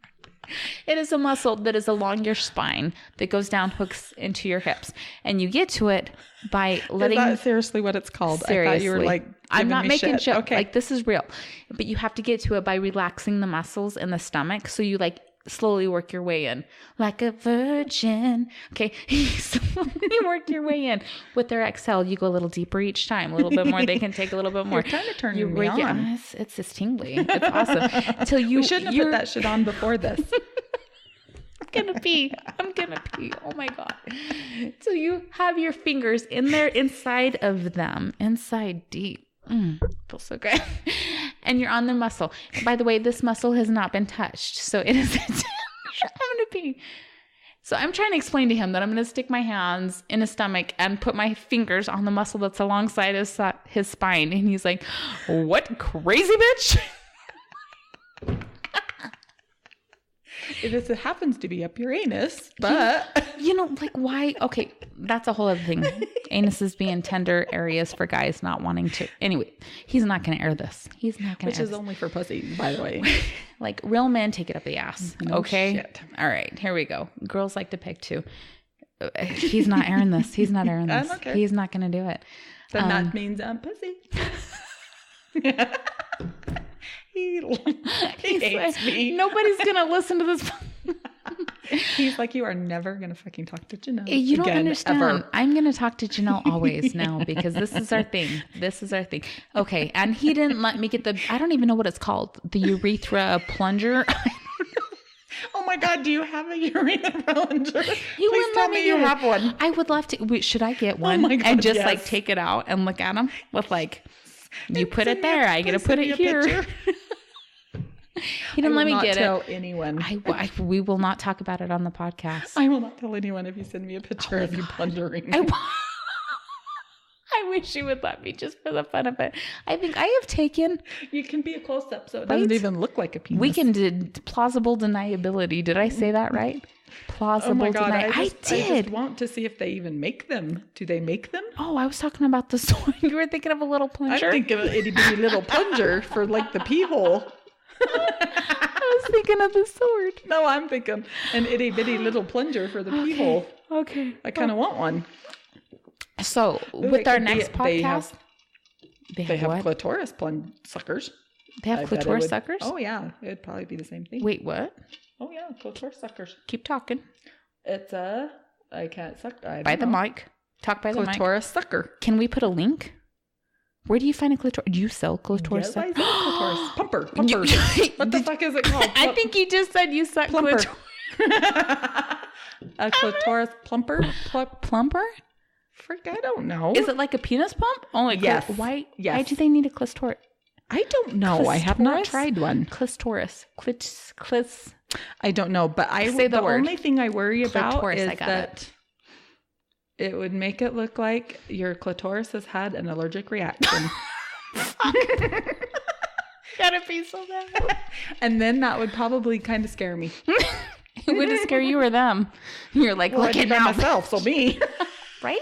It is a muscle that is along your spine that goes down, hooks into your hips, and you get to it by letting. Is that seriously what it's called? Seriously. I thought you were like, I'm not me making shit. shit. Okay. Like this is real, but you have to get to it by relaxing the muscles in the stomach. So you like slowly work your way in like a virgin. Okay. You slowly work your way in with their exhale. You go a little deeper each time, a little bit more. They can take a little bit more. You're kind of turning me on. It's just tingly. It's awesome. Until you We shouldn't have put that shit on before this. I'm gonna pee. Oh my God. So you have your fingers in there, inside of them, inside deep. Feels so good. And you're on the muscle. By the way, this muscle has not been touched. So it is. I'm gonna pee. So I'm trying to explain to him that I'm going to stick my hands in his stomach and put my fingers on the muscle that's alongside his spine. And he's like, what, crazy bitch? It happens to be up your anus, but... You know, like, why? Okay, that's a whole other thing. Anuses being tender areas for guys not wanting to. Anyway, he's not going to air this. He's not going to Which is only for pussy, by the way. Like, real men take it up the ass. No okay? shit. All right, here we go. Girls like to pick too. He's not airing this. He's not airing this. Okay. He's not going to do it. Then that means I'm pussy. He hates me. Nobody's going to listen to this. He's like, you are never going to fucking talk to Janel You don't again, understand. ever. I'm going to talk to Janel always now because this is our thing. This is our thing. Okay. And he didn't let me get I don't even know what it's called. The urethra plunger. Oh my God, do you have a urethra plunger? You Please wouldn't tell let me you get it. have one. I would love to. Wait, should I get one? my God, and just yes. like take it out and look at them with like, you put Send it me there. I get to please put send me it a here. picture. He didn't let me get I will it. not tell anyone. We will not talk about it on the podcast. I will not tell anyone if you send me a picture of you plungering. I wish you would let me just for the fun of it. I think I have taken. You can be a close-up, so it Right? doesn't even look like a penis. We can do plausible deniability. Did I say that right? Plausible Oh my God, deniability. I did. just want to see if they even make them. Do they make them? Oh, I was talking about the sword. You were thinking of a little plunger? I'm thinking of an itty bitty little plunger for like the pee hole. I was thinking of the sword. No, I'm thinking an itty bitty little plunger for the pee hole. Okay. I kind of want one. So, Ooh, with it our could be- next they have- podcast, They have what? clitoris suckers. They have I bet it clitoris would- suckers? Oh yeah, it'd probably be the same thing. Wait, what? Oh yeah, clitoris suckers. Keep talking. It's I can't suck. I By don't the know. mic. Talk by the mic. Clitoris sucker. Can we put a link? Where do you find a clitoris? Do you sell clitoris? Yes, I suck- said clitoris. Pumper. What the fuck is it called? I think you just said you suck Plumper. clitoris. A clitoris plumper? Plumper? Frick, I don't know. Is it like a penis pump? Oh, like Yes. Why Yes. do they need a clitoris? I don't know. I have not Clitoris? tried one. Clitoris. Clis. I don't know, but Say the word. only thing I worry about Clitoris, is I got that it would make it look like your clitoris has had an allergic reaction. Gotta be so bad. And then that would probably kind of scare me. Would it scare you or them? You're like, Well, I look did at that now. myself, so me. Right?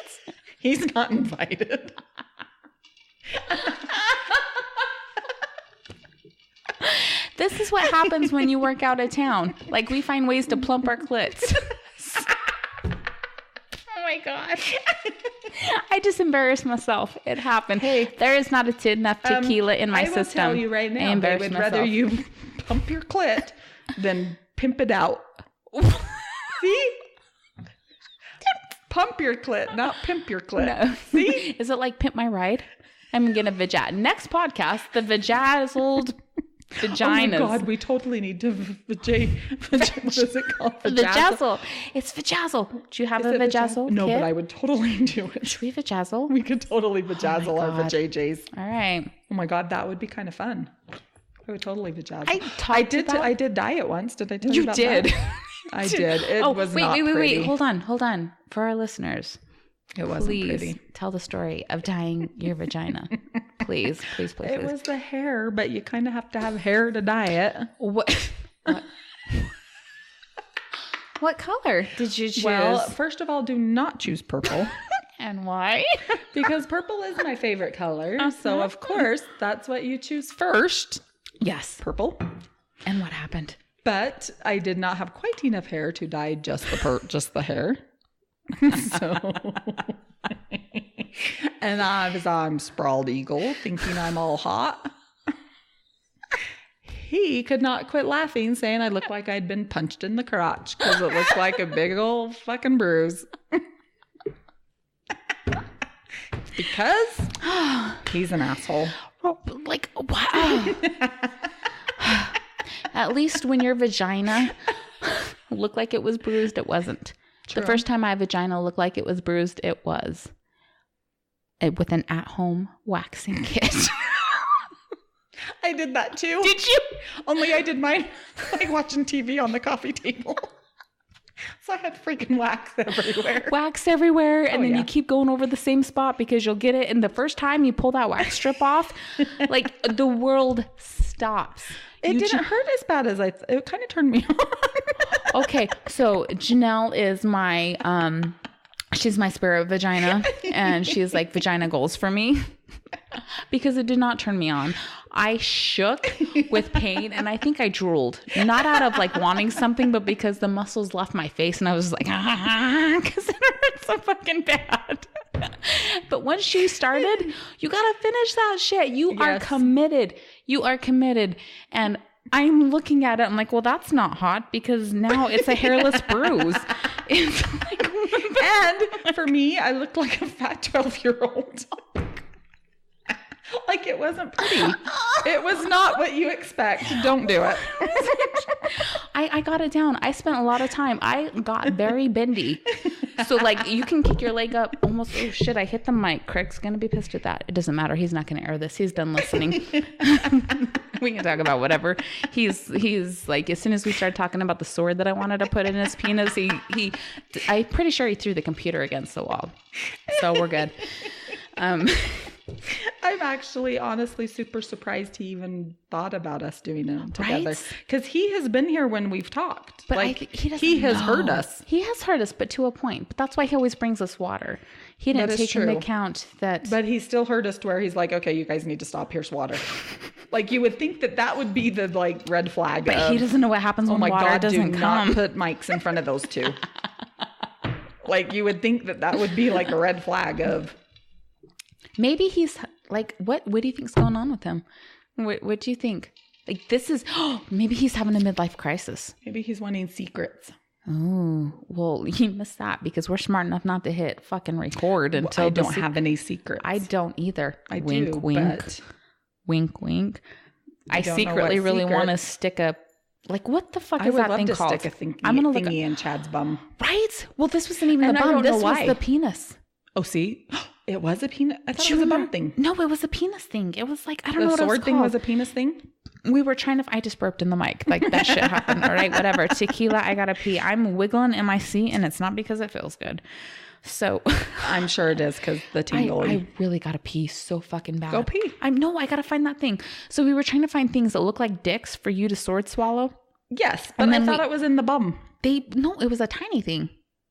He's not invited. This is what happens when you work out of town. Like, we find ways to plump our clits. Oh my God. I just embarrassed myself. It happened. Hey, there is not enough tequila in my system. I will tell you right I now, they embarrassed would myself. rather you pump your clit than pimp it out. See? Pump your clit, not pimp your clit. No. See? Is it like Pimp My Ride? I'm going to next podcast, the vajazzled vaginas. Oh my God, we totally need to what is it called? Vajazzle. It's vajazzle. Do you have a vajazzle? No, kit? but I would totally do it. Should we vajazzle? We could totally vajazzle our God. vajayjays. All right. Oh my God, that would be kind of fun. I would totally vajazzle. I did diet once. Did I tell you You about did. that? I did. It was not pretty. Wait. Hold on. For our listeners, It wasn't please pretty. tell the story of dyeing your vagina. Please. It was the hair, but you kind of have to have hair to dye it. What? What color did you choose? Well, first of all, do not choose purple and why? because purple is my favorite color. So, of course, that's what you choose first. Yes. Purple. And what happened? But I did not have quite enough hair to dye just the hair. So, and I'm sprawled eagle, thinking I'm all hot. He could not quit laughing, saying I looked like I'd been punched in the crotch because it looked like a big old fucking bruise. Because he's an asshole. Like, wow. At least when your vagina looked like it was bruised, it wasn't. True. The first time my vagina looked like it was bruised, it was. With an at-home waxing kit. I did that too. Did you? Only I did mine like watching TV on the coffee table. So I had freaking wax everywhere. Wax everywhere, and then yeah. you keep going over the same spot because you'll get it. And the first time you pull that wax strip off, like the world stops. It didn't hurt as bad as it kind of turned me on. Okay, so Janel is my she's my spirit vagina, and she's like vagina goals for me because it did not turn me on. I shook with pain, and I think I drooled, not out of like wanting something, but because the muscles left my face, and I was like, because it hurt so fucking bad. But once you started, you gotta finish that shit. You are committed. You are committed. And I'm looking at it. I'm like, well, that's not hot because now it's a hairless bruise. It's like, and for me, I looked like a fat 12-year-old. Like it wasn't pretty. It was not what you expect. Don't do it. I got it down. I spent a lot of time. I got very bendy. So like you can kick your leg up almost. Oh shit, I hit the mic. Craig's going to be pissed at that. It doesn't matter. He's not going to air this. He's done listening. We can talk about whatever. He's like, as soon as we started talking about the sword that I wanted to put in his penis, I'm pretty sure he threw the computer against the wall. So we're good. I'm actually honestly super surprised he even thought about us doing it together. Because he has been here when we've talked. But like he has heard us. He has heard us, but to a point. But that's why he always brings us water. He didn't take into account that. But he still heard us to where he's like, okay, you guys need to stop. Here's water. Like you would think that would be the like red flag. But he doesn't know what happens when water doesn't do come. Not put mics in front of those two. Like you would think that would be like a red flag of. Maybe he's like, what do you think's going on with him? What do you think? Like this is, maybe he's having a midlife crisis. Maybe he's wanting secrets. Oh, well, you missed that because we're smart enough not to hit fucking record until I don't have any secrets. I don't either. I wink, do, wink, but wink, wink. I secretly really want to stick a, like, what the fuck is that thing called? Stick a I'm gonna thingy look in Chad's bum. Right? Well, this wasn't even And the I bum. don't know This was why. the penis. Oh, see? It was a penis? I thought Do it you was a bum remember? thing. No, it was a penis thing. It was like, I don't know The what it was sword thing called. was a penis thing? We were trying to, I just burped in the mic. Like that shit happened. All right, whatever. Tequila, I gotta pee. I'm wiggling in my seat and it's not because it feels good. So I'm sure it is because the tingling. I really gotta pee so fucking bad. Go pee. I gotta find that thing. So we were trying to find things that look like dicks for you to sword swallow. Yes, but And I then thought it was in the bum. No, it was a tiny thing.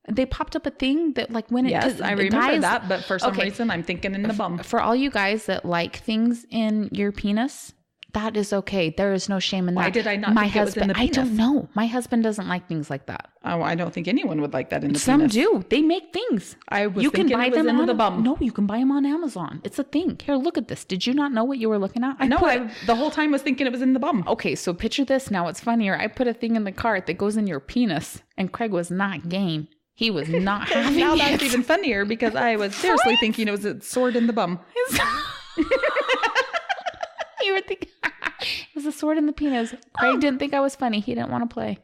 They popped up a thing that like when it, Yes, I remember guys, that, but for some okay, reason I'm thinking in the bum. For all you guys that like things in your penis, that is okay. There is no shame in that. Why did I not My think it was husband, in the penis? I don't know. My husband doesn't like things like that. Oh, I don't think anyone would like that in the Some penis. do. They make things. I was you can thinking buy it was them into on the bum. No, you can buy them on Amazon. It's a thing. Here, look at this. Did you not know what you were looking at? I the whole time was thinking it was in the bum. Okay, so picture this. Now it's funnier. I put a thing in the cart that goes in your penis, and Craig was not game. He was not having Now it. that's even funnier because I was seriously thinking it was a sword in the bum. You were thinking it was a sword in the penis. Craig didn't think I was funny. He didn't want to play.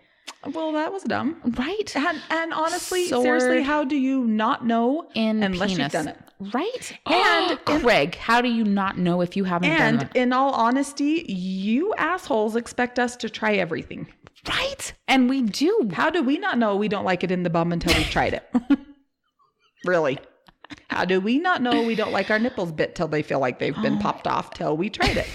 Well, that was dumb. Right. And honestly, Sword seriously, how do you not know unless penis. you've done it? Right. And Craig, how do you not know if you haven't done it? And in all honesty, you assholes expect us to try everything. Right. And we do. How do we not know we don't like it in the bum until we've tried it? Really? How do we not know we don't like our nipples bit till they feel like they've been popped off till we tried it?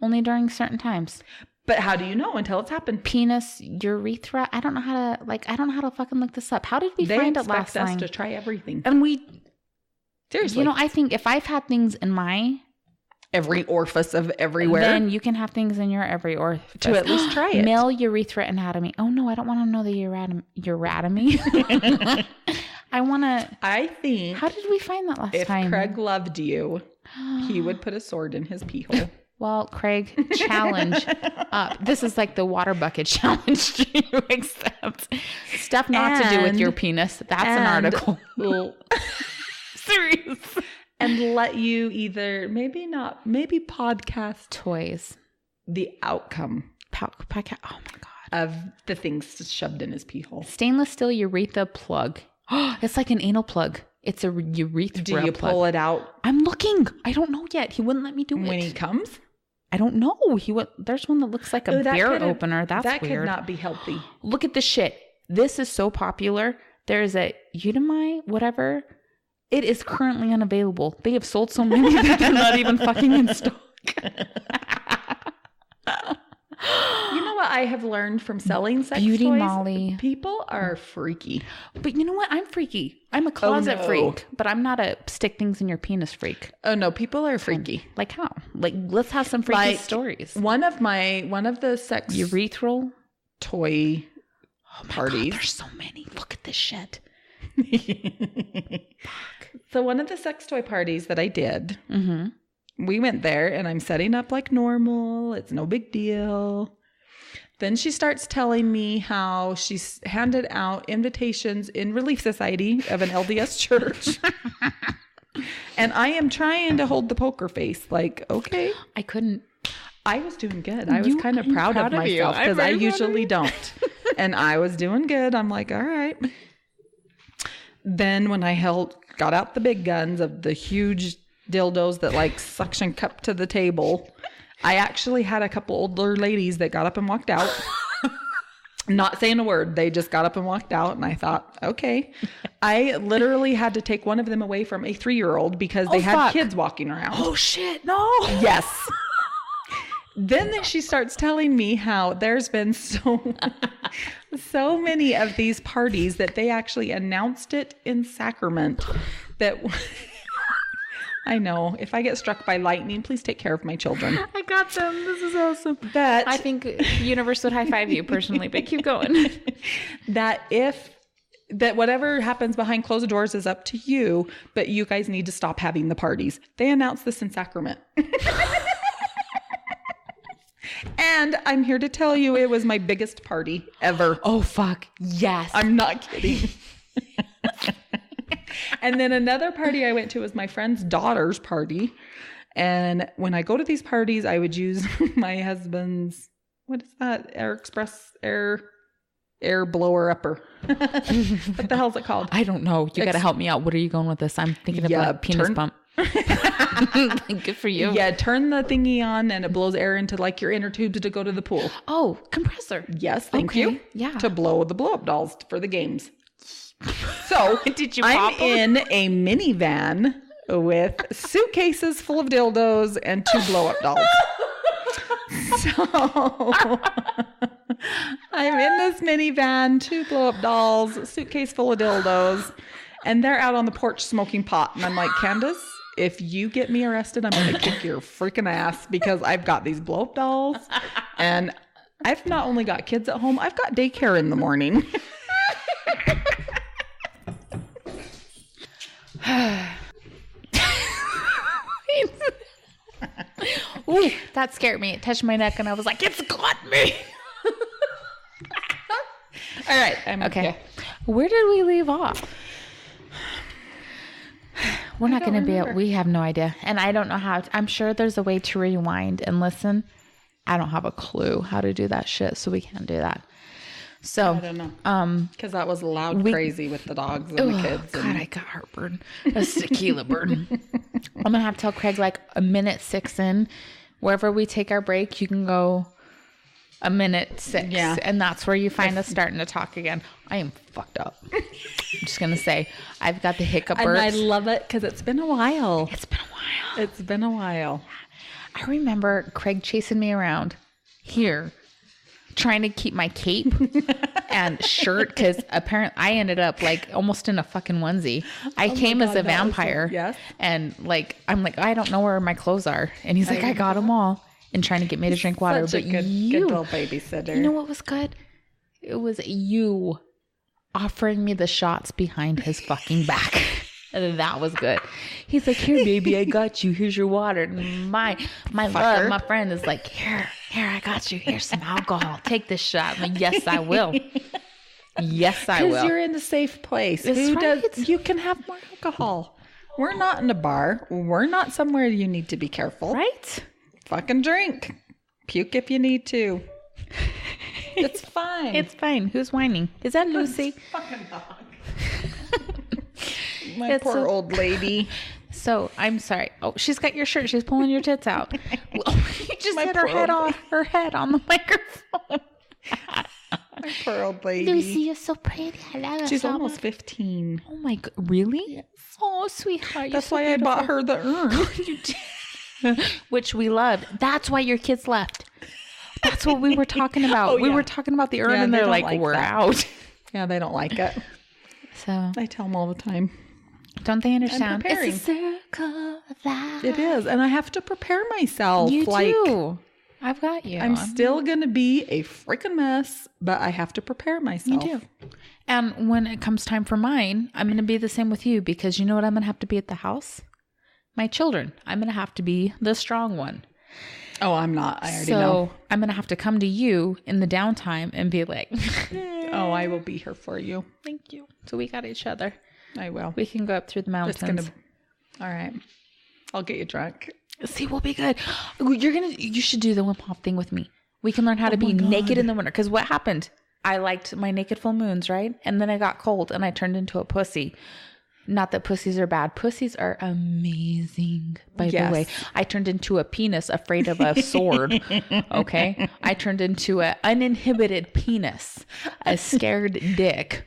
Only during certain times. But how do you know until it's happened? Penis, urethra. I don't know how to fucking look this up. How did we They find it expect last us time? to try everything. And we, Seriously. you know, I think if I've had things in my every orifice of everywhere. then you can have things in your every orifice. To at least try it. Male urethra anatomy. Oh no, I don't want to know the uratomy. I want to. I think How did we find that last if time? Craig loved you, he would put a sword in his pee hole. Well, Craig, challenge up. This is like the water bucket challenge. Do you accept stuff not to do with your penis? That's an article. Serious. And let you either maybe podcast Toys. the outcome Podcast. Oh my god. of the things shoved in his pee hole. Stainless steel urethra plug. It's like an anal plug. It's a urethra Do you plug. pull it out I'm looking. I don't know yet. He wouldn't let me do it. when he comes? I don't know. There's one that looks like a beer opener. That's that weird. could not be healthy. Look at this shit. this is so popular. There's a Udemy, whatever. It is currently unavailable. They have sold so many that they're not even fucking in stock. You know what I have learned from selling sex Beauty toys? Molly. People are freaky. But you know what? I'm freaky. I'm a closet freak, but I'm not a stick things in your penis freak. Oh no, people are freaky. Like how? Like, let's have some freaky Like, stories. One of the sex Urethral toy parties. God, there's so many. Look at this shit. So one of the sex toy parties that I did, we went there and I'm setting up like normal. It's no big deal. Then she starts telling me how she's handed out invitations in Relief Society of an LDS church. And I am trying to hold the poker face like, okay. I couldn't. I was doing good. I was kind of proud of myself because I usually don't. And I was doing good. I'm like, all right. Then when I got out the big guns of the huge dildos that like suction cup to the table, I actually had a couple older ladies that got up and walked out. Not saying a word. They just got up and walked out. And I thought, okay. I literally had to take one of them away from a 3-year-old because they had kids walking around. Oh shit, no. Yes. Then she starts telling me how there's been so many of these parties that they actually announced it in Sacrament. That I know, if I get struck by lightning, please take care of my children. I got them. This is awesome. That I think universe would high five you personally, but keep going. That whatever happens behind closed doors is up to you, but you guys need to stop having the parties. They announced this in Sacrament. And I'm here to tell you it was my biggest party ever. Oh, fuck. Yes. I'm not kidding. And then another party I went to was my friend's daughter's party. And when I go to these parties, I would use my husband's, what is that? Air blower upper. What the hell's it called? I don't know. You got to help me out. What are you going with this? I'm thinking of a penis pump. Good for you. Yeah, turn the thingy on and it blows air into like your inner tubes to go to the pool. Oh, compressor. Yes, thank you. Yeah. To blow the blow-up dolls for the games. So did you pop I'm in a minivan with suitcases full of dildos and 2 blow-up dolls. So I'm in this minivan, 2 blow-up dolls, suitcase full of dildos, and they're out on the porch smoking pot. And I'm like, Candace, if you get me arrested, I'm going to kick your freaking ass because I've got these blow-up dolls and I've not only got kids at home, I've got daycare in the morning. Ooh, that scared me. It touched my neck and I was like, it's got me. All right. I'm okay. Where did we leave off? We're not going to be, we have no idea. And I don't know how, I'm sure there's a way to rewind and listen. I don't have a clue how to do that shit. So we can't do that. So I don't know. Because that was loud crazy with the dogs and the kids. God, I got heartburn. That's tequila burn. I'm going to have to tell Craig like a minute 6 in. Wherever we take our break, you can go a minute 6. Yeah. And that's where you find us starting to talk again. I am fucked up. I'm just going to say, I've got the hiccup burps. And I love it because it's been a while. It's been a while. It's been a while. I remember Craig chasing me around here, trying to keep my cape and shirt because apparently I ended up like almost in a fucking onesie. I came as a vampire. Yes. And like, I'm like, I don't know where my clothes are. And he's like, I got them all. And trying to get me to drink water. Such a good little babysitter. You know what was good? It was you offering me the shots behind his fucking back. And that was good. He's like, here, baby, I got you. Here's your water. And my love, my friend is like, here, I got you. Here's some alcohol. Take this shot. I'm like, yes, I will. Yes, I will. Because you're in a safe place. You can have more alcohol. We're not in a bar. We're not somewhere you need to be careful. Right? Fucking drink. Puke if you need to. It's fine. It's fine. Who's whining? Is that Lucy? Fucking dog. My poor old lady. So I'm sorry. Oh, she's got your shirt. She's pulling your tits out. You just hit her head on the microphone. My poor old lady. Lucy, you're so pretty. I love it She's so almost much. 15. Oh my god, really? Yes. Oh, sweetheart. That's why I bought her the urn. Which we loved. That's why your kids left. That's what we were talking about. Oh, We yeah. were talking about the urn, Yeah, and they they're don't like, like we're that. out. Yeah, they don't like it. So I tell them all the time. don't they understand? preparing. It's a circle of life. It is. And I have to prepare myself. You like, do. I've got you. I'm still going to be a freaking mess, but I have to prepare myself. You do. And when it comes time for mine, I'm going to be the same with you, because you know what I'm going to have to be at the house? My children. I'm going to have to be the strong one. Oh, I'm not. I already So know. I'm going to have to come to you in the downtime and be like, Oh, I will be here for you. thank you. So we got each other. I will. We can go up through the It's mountains. all right. I'll get you drunk. See, we'll be good. You should do the Wim Hof thing with me. We can learn how to be naked in the winter. Because what happened? I liked my naked full moons, right? And then I got cold and I turned into a pussy. Not that pussies are bad. Pussies are amazing, by the way. I turned into a penis afraid of a sword. Okay? I turned into an uninhibited penis, a scared dick.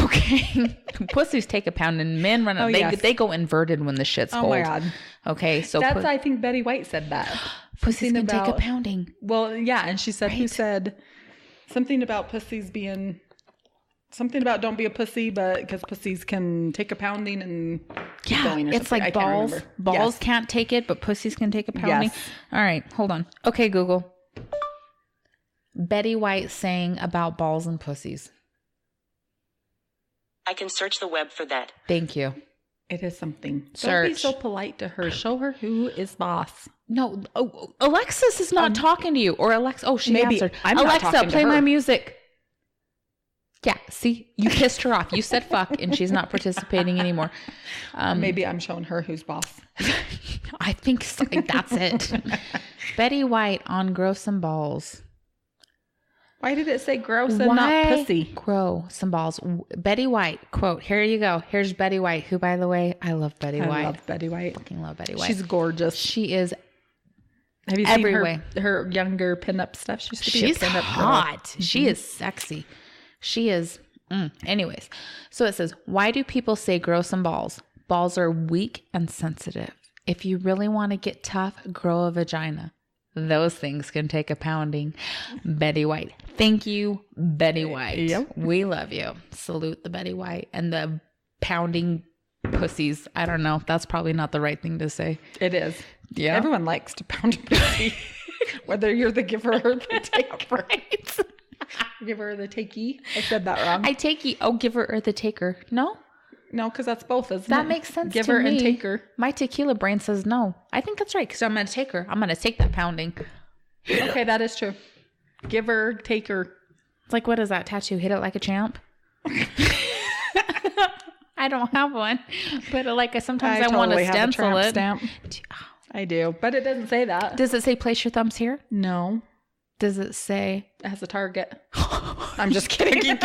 Okay? Pussies take a pound and men run. They go inverted when the shit's cold. Oh my God. Okay? So That's, I think Betty White said that. pussies can take a pounding. Well, yeah. And she said, who said something about pussies being... Something about don't be a pussy, but because pussies can take a pounding and keep going or it's something. like I can't balls. remember. Balls Yes. can't take it, but pussies can take a pounding. Yes. All right, hold on. Okay, Google. Betty White saying about balls and pussies. I can search the web for that. Thank you. It is something. Don't Search. be so polite to her. Show her who is boss. No, Alexis is not talking to you. Or Alexa. Oh, she maybe answered. I'm not Alexa, talking to play my her. music. Yeah, see, you pissed her off. You said fuck, and she's not participating anymore. Maybe I'm showing her who's boss. I think so. That's it. Betty White on Grow Some Balls. Why did it say gross and not pussy? Grow some balls. Betty White quote. Here you go. Here's Betty White, who, by the way, I love Betty White. I love Betty White. Fucking love Betty White. She's gorgeous. She is. Have you every seen way. her younger pinup stuff? She used to be She's a pinup hot. girl. She is sexy. She is. Anyways, so it says, why do people say grow some balls? Balls are weak and sensitive. If you really want to get tough, grow a vagina. Those things can take a pounding. Betty White. Thank you, Betty White. Yep. We love you. Salute the Betty White and the pounding pussies. I don't know. That's probably not the right thing to say. It is. Yeah. Everyone likes to pound a pussy. Whether you're the giver or the taker. Right. Giver or the takee. I said that wrong. I take you. Oh, giver or the taker. No? No, because that's both, isn't it? That makes sense Giver to me. and taker. My tequila brain says no. I think that's right, because I'm going to take her. I'm going to take that pounding. Okay, that is true. Giver, taker. It's like, what is that tattoo? Hit it like a champ? I don't have one. But like sometimes I want to have a stencil tramp it. stamp. I do. But it doesn't say that. Does it say place your thumbs here? No. Does it say... It has a target. I'm just kidding.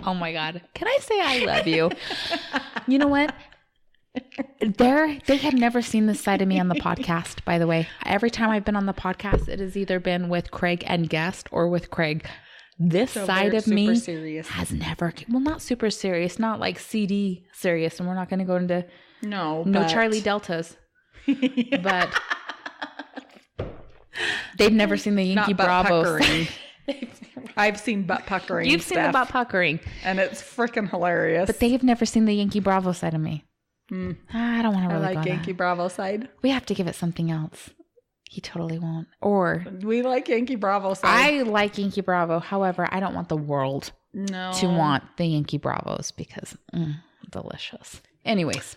Oh my God. Can I say I love you? You know what? They have never seen this side of me on the podcast, by the way. Every time I've been on the podcast, it has either been with Craig and guest or with Craig. This So side they're of me super serious. has never, well, not super serious, not like CD serious. And we're not going to go into No Charlie Deltas. But they've never seen the Yankee Not butt Bravos. puckering. I've seen butt puckering. You've seen the Steph, butt puckering. and it's freaking hilarious. But they have never seen the Yankee Bravo side of me. I don't want to I really like go Yankee there. Bravo side. We have to give it something else. He totally won't. Or We like Yankee Bravo side. I like Yankee Bravo. However, I don't want the world No. to want the Yankee Bravos because delicious. Anyways,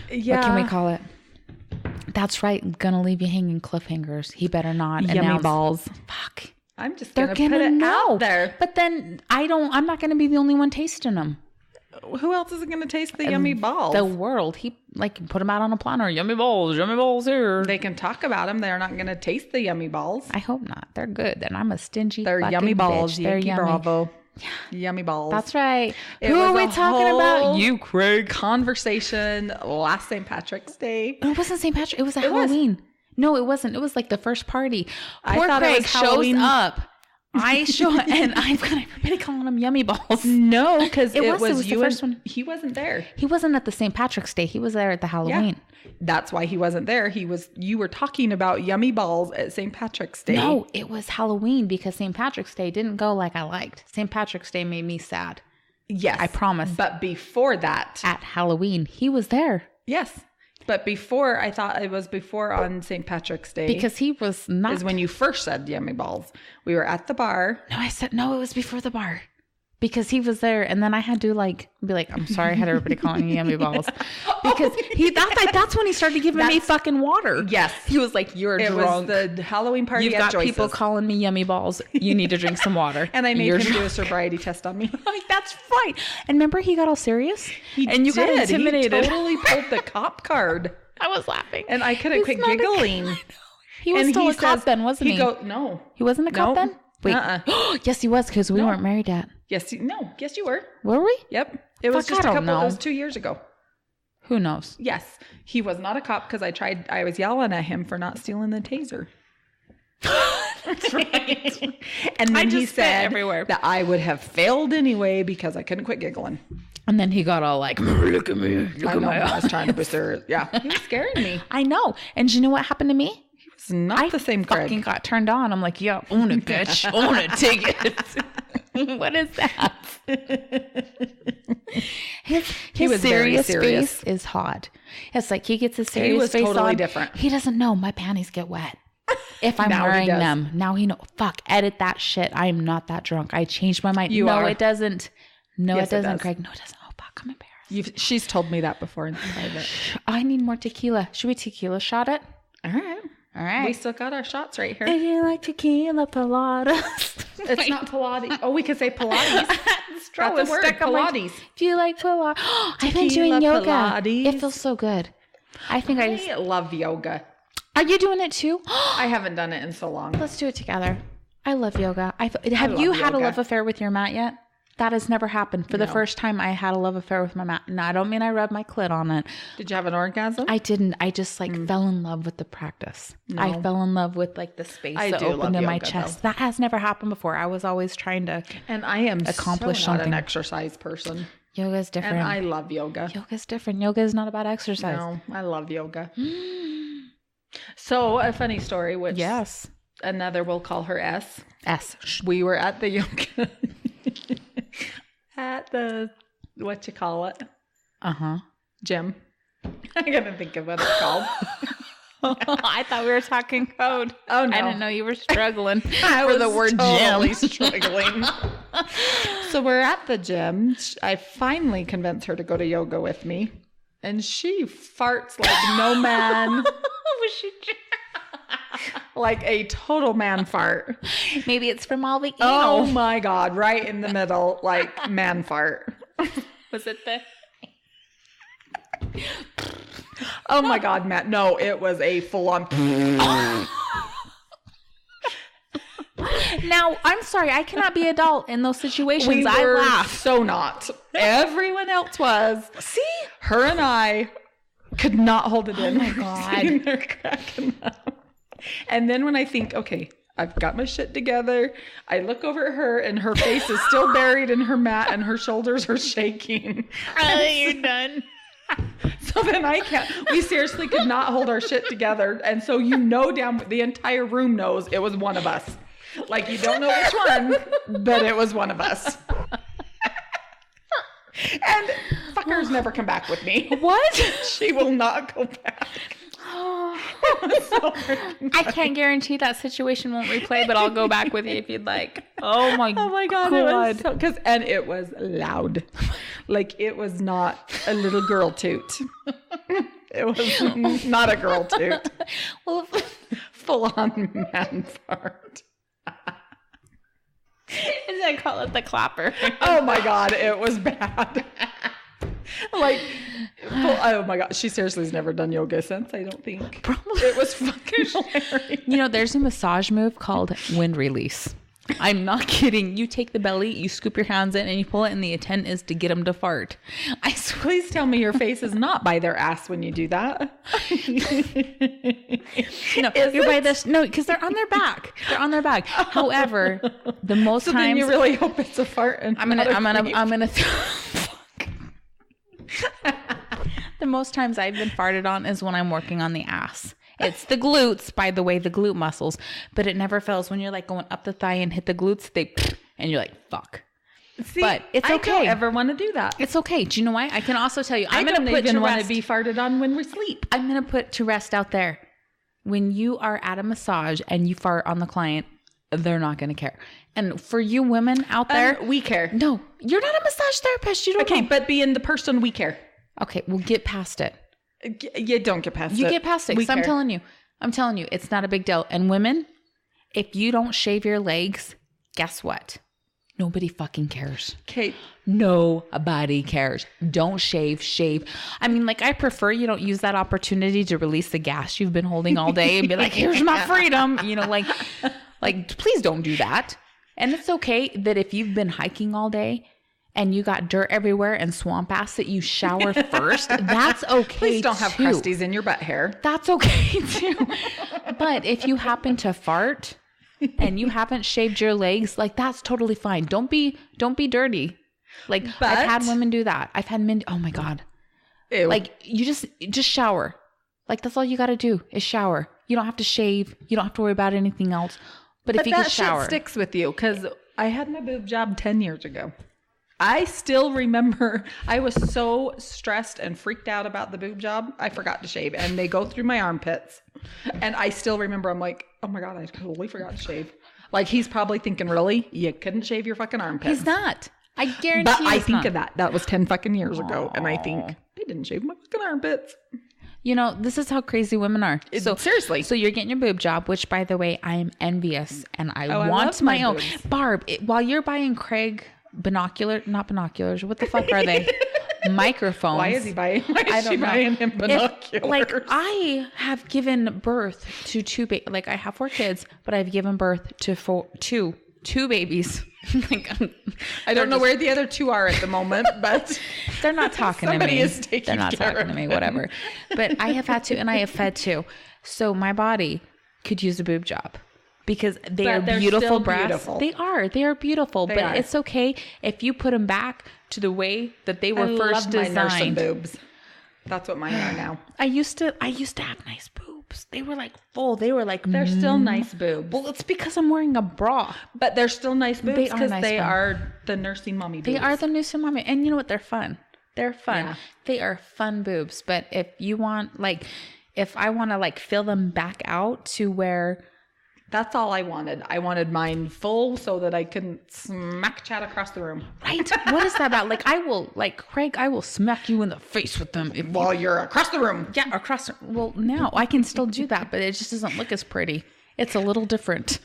Yeah. what can we call it? That's right. Gonna leave you hanging cliffhangers. He better not. Yummy announce- balls. Fuck. I'm just They're gonna gonna put it know. out there. But then I'm not gonna be the only one tasting them. Who else is going to taste the yummy balls? The world. He put them out on a platter. Yummy balls here. They can talk about them. They're not going to taste the yummy balls. I hope not. They're good. And I'm a stingy. They're fucking yummy balls. bitch. They're Yankee yummy. Bravo. Yummy balls. That's right. It Who are was we a talking about? whole You, Craig. Conversation last St. Patrick's Day. It wasn't St. Patrick. It was was. Halloween. No, it wasn't. It was like the first party. I Poor thought it Craig was Halloween. shows up. And I've got everybody calling him Yummy Balls. No, because It it was was the you first and one. he wasn't there. He wasn't at the St. Patrick's Day. He was there at the Halloween. That's why he wasn't there. You were talking about Yummy Balls at St. Patrick's Day. No, it was Halloween because St. Patrick's Day didn't go like I liked. St. Patrick's Day made me sad. Yes. I promise. But before that. At Halloween, he was there. Yes. But before, I thought it was before on St. Patrick's Day. Because he was not. Is when you first said Yummy Balls. We were at the bar. No, I said, no, it was before the bar. Because he was there. And then I had to be like, I'm sorry I had everybody calling me Yummy Balls. Because that's when he started giving me fucking water. Yes. He was like, you're drunk. It was the Halloween party You've at got Joyce's. people calling me Yummy Balls. You need to drink some water. And I made You're him do a drunk. sobriety test on me. I'm like, that's fine. And remember, he got all serious? You got intimidated. He totally pulled the cop card. I was laughing. And I couldn't He's quit not a- giggling. He was still a cop then, wasn't he? No. He wasn't a cop Nope. then? Wait. Yes, he was because we weren't married yet. Yes, you were. Were we? Yep. It was Fuck, just I a don't couple. know. It was 2 years ago. Who knows? Yes, he was not a cop because I was yelling at him for not stealing the taser. That's right. And then he said everywhere. that I would have failed anyway because I couldn't quit giggling. And then he got all like, look at me. Look I at know. my I eyes. was trying to be serious. Yeah, he was scaring me. I know. And do you know what happened to me? It's not the same Craig. Fucking got turned on. I'm like, yeah, own it, bitch. Own it. Take it. What is that? His was very serious serious. face is hot. It's like he gets his serious face totally on. different. He doesn't know my panties get wet if I'm Now he wearing does. them. Now he know. Fuck, edit that shit. I am not that drunk. I changed my mind. You no, are. it doesn't. No, Yes, it it doesn't, does. Craig. No, it doesn't. Oh, fuck, I'm embarrassed. She's told me that before in private. I need more tequila. Should we tequila shot it? All right. All right. We still got our shots right here. If you like tequila Pilates. It's not Pilates. Oh, we could say Pilates. Straw That's a word, stuck on my- Pilates. If you like Pilates. I've been Tequila doing yoga. Pilates. It feels so good. I think I just. I love yoga. Are you doing it too? I haven't done it in so long. Let's do it together. I love yoga. Have love you had a yoga. love affair with your mat yet? That has never happened. For the first time, I had a love affair with my mat. No, I don't mean I rubbed my clit on it. Did you have an orgasm? I didn't. I just fell in love with the practice. No. I fell in love with like the space I that do love opened in my yoga, chest. though. That has never happened before. I was always trying to. And I am Accomplish so not something. an exercise person. Yoga is different. And I love yoga. Yoga's different. Yoga is not about exercise. No, I love yoga. So a funny story, which Yes. another we'll call her S. S. We were at the yoga at the gym. I gotta think of what it's called. I thought we were talking code. Oh no, I didn't know you were struggling I for was the word totally gym. struggling. So we're at the gym. I finally convinced her to go to yoga with me, and she farts like no man, Was she? like a total man fart. Maybe it's from all the Oh anal. my god, right in the middle, like man fart. Was it the? Oh my god, Matt. No, it was a full on. Now, I'm sorry. I cannot be adult in those situations. We I were laugh. so not. Everyone else was. See, her and I could not hold it in. Oh my We're God. sitting there cracking up. And then when I think, okay, I've got my shit together, I look over at her and her face is still buried in her mat and her shoulders are shaking. You're done. So then I can't. We seriously could not hold our shit together, and so down the entire room knows it was one of us. Like you don't know which one, but it was one of us. And fuckers never come back with me. What? She will not go back. It was so freaking I can't guarantee that situation won't replay, but I'll go back with you if you'd like. Oh my Oh my god, it was so and it was loud. Like it was not a little girl toot. It was not a girl toot. Well, Full on man fart. as I call it, the clapper. Oh my god, it was bad. Like, oh my god, she seriously has never done yoga since, I don't think. Probably. It was fucking hilarious. You know, there's a massage move called wind release. I'm not kidding. You take the belly, you scoop your hands in, and you pull it, and the intent is to get them to fart. I swear. Please tell me your face is not by their ass when you do that. No, you're by this. No, because they're on their back. They're on their back. However, the most So times then you really hope it's a fart. And I'm gonna. The most times I've been farted on is when I'm working on the ass. It's the glutes, by the way, the glute muscles, but it never fails when you're like going up the thigh and hit the glutes. And you're like, fuck. See, But it's I okay. don't ever want to do that. It's okay. Do you know why? I can also tell you, I I'm going don't to put even to want to rest. be farted on when we sleep. I'm going to put to rest out there. When you are at a massage and you fart on the client, they're not going to care. And for you women out there, We care. no, you're not a massage therapist. You don't Okay, know. but being the person, we care. Okay, we'll get past it. You don't get past it. You get past it. We 'Cause I'm telling you, it's not a big deal. And women, if you don't shave your legs, guess what? Nobody fucking cares. Okay. Nobody cares. Don't shave. I mean, like, I prefer you don't use that opportunity to release the gas you've been holding all day and be like, here's my freedom. You know, like, please don't do that. And it's okay that if you've been hiking all day and you got dirt everywhere and swamp ass that you shower first, that's okay. Please don't have too. crusties in your butt hair. That's okay too. But if you happen to fart and you haven't shaved your legs, like, that's totally fine. Don't be dirty. Like, But- I've had women do that. I've had men. Oh my God. Ew. Like, you just shower. Like, that's all you got to do is shower. You don't have to shave. You don't have to worry about anything else. But if you that can shower. shit sticks with you, because I had my boob job 10 years ago. I still remember I was so stressed and freaked out about the boob job. I forgot to shave, and they go through my armpits. And I still remember, I'm like, oh my God, I totally forgot to shave. Like, he's probably thinking, really? You couldn't shave your fucking armpits. He's not. I guarantee But you I he's think not. of that. That was 10 fucking years ago. And I think, I didn't shave my fucking armpits. You know, this is how crazy women are. So seriously. So you're getting your boob job, which, by the way, I am envious, and I I want love my my own. boobs. Barb, while you're buying Craig not binoculars. What the fuck are they? Microphones. Why is he buying? Why is I she don't know. buying him If, binoculars? like, I have given birth to two like, I have 4 kids, but I've given birth to two babies. Like, I don't know where the other 2 are at the moment, but they're not talking to somebody me. is taking They're not care talking to of me, them. whatever. But I have had 2, and I have fed 2. So my body could use a boob job because they But are they're beautiful still breasts. beautiful. They are beautiful, They but are. it's okay if you put them back to the way that they were I first love my nursing designed. boobs. That's what mine are now. I used to have nice boobs. They were like full. They were like They're still nice boobs. Well, it's because I'm wearing a bra. But they're still nice boobs They are because nice they boobs. are the nursing mommy boobs. They are the new mommy, and you know what? They're fun. They're fun. Yeah. They are fun boobs. But if you want, like, if I want to, like, fill them back out to where, That's all I wanted. I wanted mine full so that I couldn't smack chat across the room. right? What is that about? Like, I will, like, Craig, I will smack you in the face with them. If While you're across the room. yeah, across. Well, now I can still do that, but it just doesn't look as pretty. It's a little different.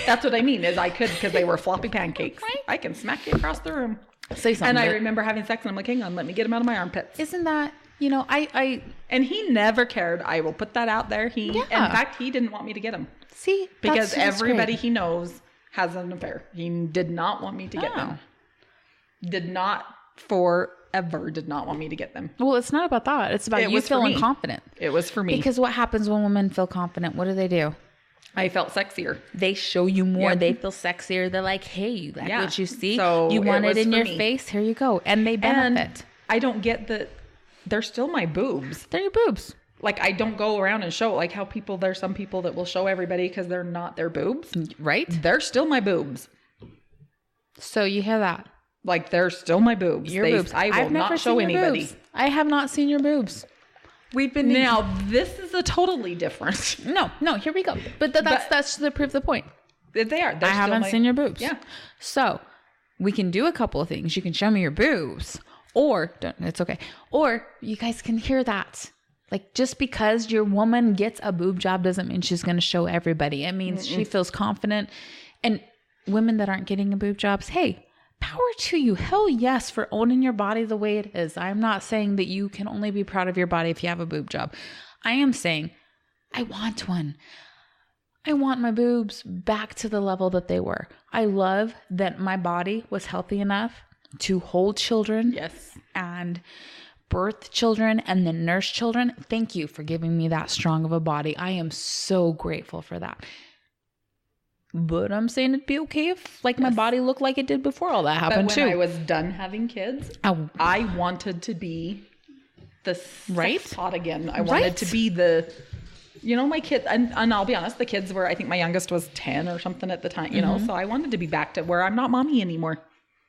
That's what I mean, is I could, because they were floppy pancakes. I can smack you across the room. Say something. And I but remember having sex, and I'm like, hang on, let me get him out of my armpits. isn't that, you know, I And he never cared. I will put that out there. Yeah. In fact, he didn't want me to get him. see Because that's everybody great. he knows has an affair. He did not want me to get Oh. them. Did not want me to get them. Well, it's not about that. It's about It you was for feeling me. confident. It was for me. Because what happens when women feel confident? What do? I felt sexier. They show you more. Yep. They feel sexier. They're like, hey, you like Yeah. what you see? So you it want it was in for your me. face? Here you go. And they benefit. And I don't get that they're still my boobs. They're your boobs. Like, I don't go around and show, like how there's some people that will show everybody because they're not their boobs. Right? They're still my boobs. So you hear that. Like, they're still my boobs. Your boobs. I will I've never not show seen your anybody. boobs. I have not seen your boobs. We've been Now, this is a totally different. No, here we go. But that's to prove the point. They are. They're I still haven't my- seen your boobs. Yeah. So we can do a couple of things. You can show me your boobs, or it's okay. Or you guys can hear that. Like, just because your woman gets a boob job doesn't mean she's going to show everybody. It means she feels confident. And women that aren't getting a boob jobs, hey, power to you. Hell yes, for owning your body the way it is. I'm not saying that you can only be proud of your body if you have a boob job. I am saying I want one. I want my boobs back to the level that they were. I love that my body was healthy enough to hold children. Yes. And birth children and then nurse children. Thank you for giving me that strong of a body. I am so grateful for that. But I'm saying it'd be okay if my body looked like it did before all that happened but when I was done having kids, I wanted to be the sex pot again. I wanted to be the, my kid, and I'll be honest, the kids were, I think my youngest was 10 or something at the time, so I wanted to be back to where I'm not mommy anymore.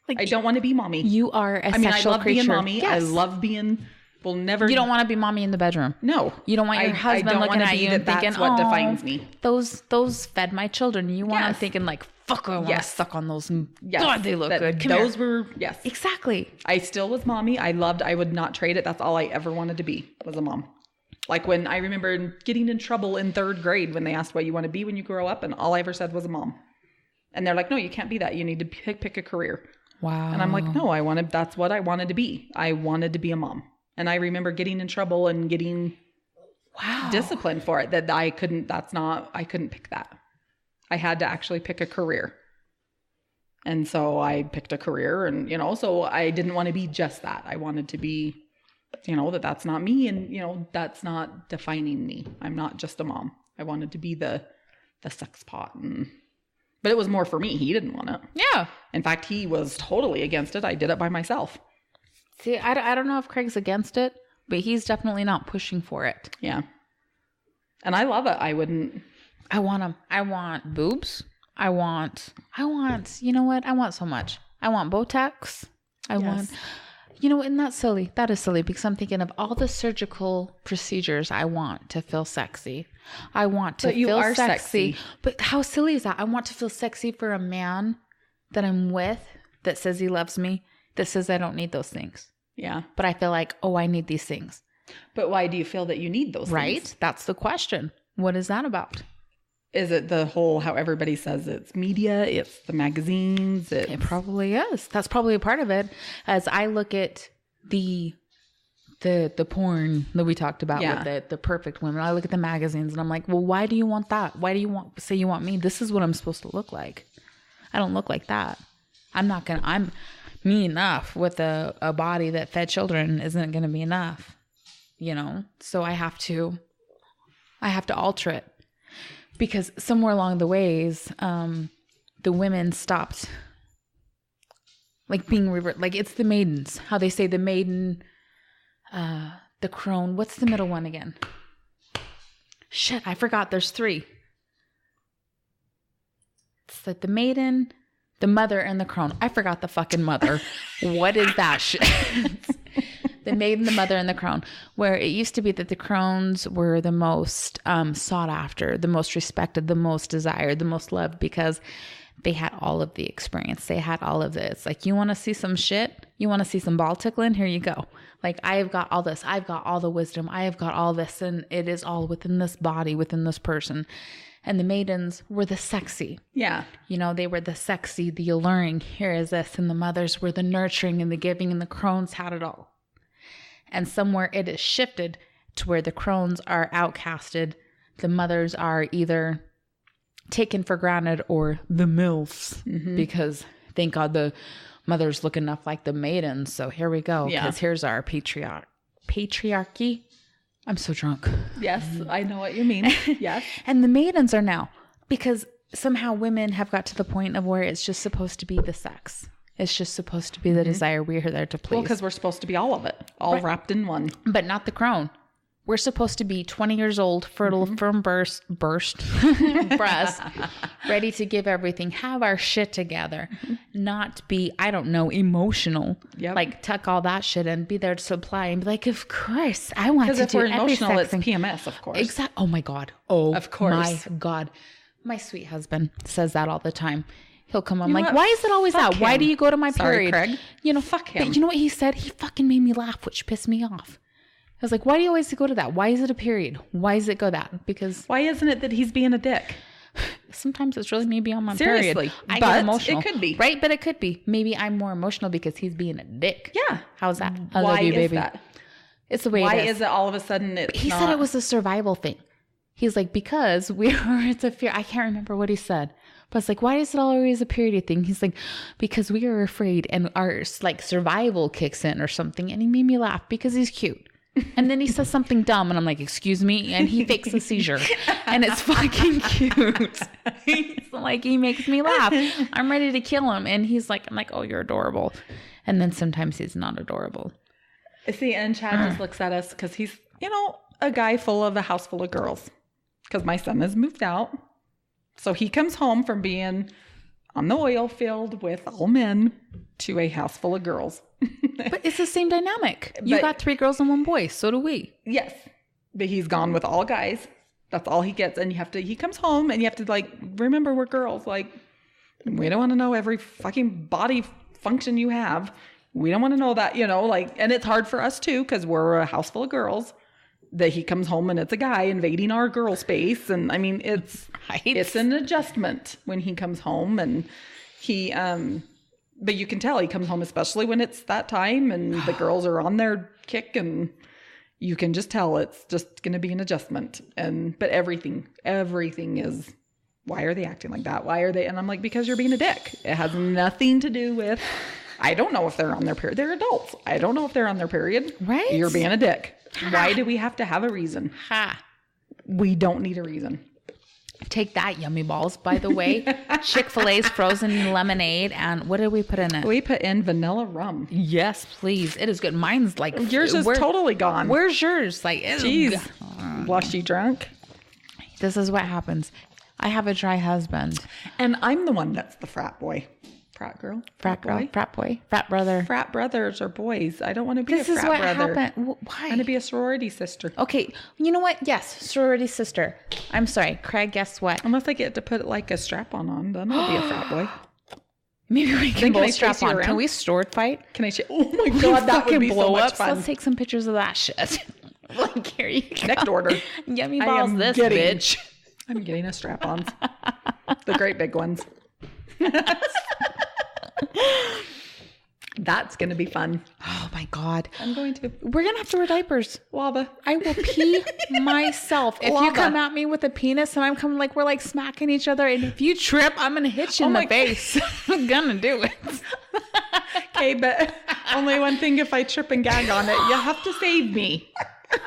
I don't want to be mommy. You are a sexual I love creature. being mommy. Yes. I love being, we'll never. You don't want to be mommy in the bedroom. No. You don't want your husband looking at you and thinking, that's what defines me. Those fed my children. You want them thinking fuck, I want to suck on those. God, they look good. Those were, yes. Exactly. I still was mommy. I would not trade it. That's all I ever wanted to be, was a mom. Like when I remember getting in trouble in 3rd grade when they asked what you want to be when you grow up, and all I ever said was a mom. And they're like, no, you can't be that. You need to pick a career. Wow. And I'm like, no, that's what I wanted to be. I wanted to be a mom. And I remember getting in trouble and getting disciplined for it, that I couldn't pick that. I had to actually pick a career. And so I picked a career, and, so I didn't want to be just that. I wanted to be, that's not me, and, that's not defining me. I'm not just a mom. I wanted to be the sex pot. But it was more for me. He didn't want it. Yeah. In fact, he was totally against it. I did it by myself. See, I don't know if Craig's against it, but he's definitely not pushing for it. Yeah. And I love it. I wouldn't. I want them. I want boobs. I want, you know what? I want so much. I want Botox. I want, and that's silly. That is silly, because I'm thinking of all the surgical procedures I want to feel sexy. I want to feel sexy. But how silly is that? I want to feel sexy for a man that I'm with that says he loves me, that says I don't need those things. Yeah. But I feel like, I need these things. But why do you feel that you need those things? Right? That's the question. What is that about? Is it the whole, how everybody says it's media, it's the magazines? It probably is. That's probably a part of it. As I look at the porn that we talked about with the perfect women, I look at the magazines and I'm like, well, why do you want that? Why do you say you want me? This is what I'm supposed to look like. I don't look like that. I'm me enough with a body that fed children isn't going to be enough, so I have to alter it. Because somewhere along the ways, the women stopped being it's the maidens. How they say the maiden, the crone. What's the middle one again? Shit, I forgot. There's 3. It's the maiden, the mother, and the crone. I forgot the fucking mother. What is that shit? The maiden, the mother, and the crone. Where it used to be that the crones were the most sought after, the most respected, the most desired, the most loved, because they had all of the experience. They had all of this. You want to see some shit? You want to see some ball tickling? Here you go. I have got all this. I've got all the wisdom. I have got all this. And it is all within this body, within this person. And the maidens were the sexy. Yeah. They were the sexy, the alluring. Here is this. And the mothers were the nurturing and the giving. And the crones had it all. And somewhere it is shifted to where the crones are outcasted. The mothers are either taken for granted or the MILFs. Mm-hmm. Because thank God the mothers look enough like the maidens. So here we go. Because here's our patriarchy. I'm so drunk. Yes, I know what you mean. Yes. And the maidens are now. Because somehow women have got to the point of where it's just supposed to be the sex. It's just supposed to be the desire. We're there to please. Well, because we're supposed to be all of it, all wrapped in one. But not the crone. We're supposed to be 20 years old, fertile, firm breast, ready to give everything, have our shit together, not be, emotional. Yep. Tuck all that shit and be there to supply and be like, of course, I want to do every sex. Because if we're emotional, it's PMS, of course. Exactly. Oh my God. Oh, of course. My God. My sweet husband says that all the time. He'll come on why is it always that? Why do you go to my period? Craig. Fuck him. But you know what he said? He fucking made me laugh, which pissed me off. I was like, why do you always go to that? Why is it a period? Why does it go that? Because why isn't it that he's being a dick? Sometimes it's really me being on my Seriously, period. I get emotional. It could be. Right, but it could be. Maybe I'm more emotional because he's being a dick. Yeah. How's that? Why is that? It's the way Why it is. Is it all of a sudden it's He said it was a survival thing. He's like, because it's a fear. I can't remember what he said. But it's like, why is it always a period thing? He's like, because we are afraid and our like survival kicks in or something. And he made me laugh because he's cute. And then he says something dumb and I'm like, excuse me. And he fakes a seizure and it's fucking cute. He's like, he makes me laugh. I'm ready to kill him. And he's like, I'm like, oh, you're adorable. And then sometimes he's not adorable. See, and Chad just looks at us because he's, a guy full of a house full of girls. Because my son has moved out. So he comes home from being on the oil field with all men to a house full of girls. But it's the same dynamic. You got 3 girls and 1 boy. So do we. Yes. But he's gone with all guys. That's all he gets. And he comes home and you have to like, remember we're girls. Like, we don't want to know every fucking body function you have. We don't want to know that, and it's hard for us too, because we're a house full of girls. That he comes home and it's a guy invading our girl space. And I mean, it's an adjustment when he comes home and he, but you can tell he comes home, especially when it's that time and the girls are on their kick and you can just tell it's just going to be an adjustment. But everything is, why are they acting like that? Why are they? And I'm like, because you're being a dick. It has nothing to do with, I don't know if they're on their period. They're adults. I don't know if they're on their period. Right. You're being a dick. Why do we have to have a reason? We don't need a reason. Take that, yummy balls. By the way, Chick-fil-A's frozen lemonade. And what did we put in it? We put in vanilla rum. Yes, please. It is good. Mine's like... Yours is totally gone. Where's yours? Like, jeez. Lost you drunk? This is what happens. I have a dry husband. And I'm the one that's the frat boy. Frat girl. Frat girl. Frat boy. Frat brother. Frat brothers are boys. I don't want to be a frat brother. This is what happened. Why? I want to be a sorority sister. Okay. You know what? Yes. Sorority sister. I'm sorry. Craig, guess what? Unless I get to put like a strap-on on, then I'll be a frat boy. Maybe we can both strap on. Can we sword fight? Can I? Oh my God, that would be so much fun. Let's take some pictures of that shit. Like, here you go. Next order. Yummy balls, bitch. I'm getting a strap-ons. The great big ones. That's going to be fun. Oh my God. I'm going to. We're going to have to wear diapers. Lava. I will pee myself. If you come at me with a penis and I'm coming like we're like smacking each other, and if you trip, I'm going to hit you in the face. I'm going to do it. Okay, but only one thing, if I trip and gag on it, you have to save me. I'm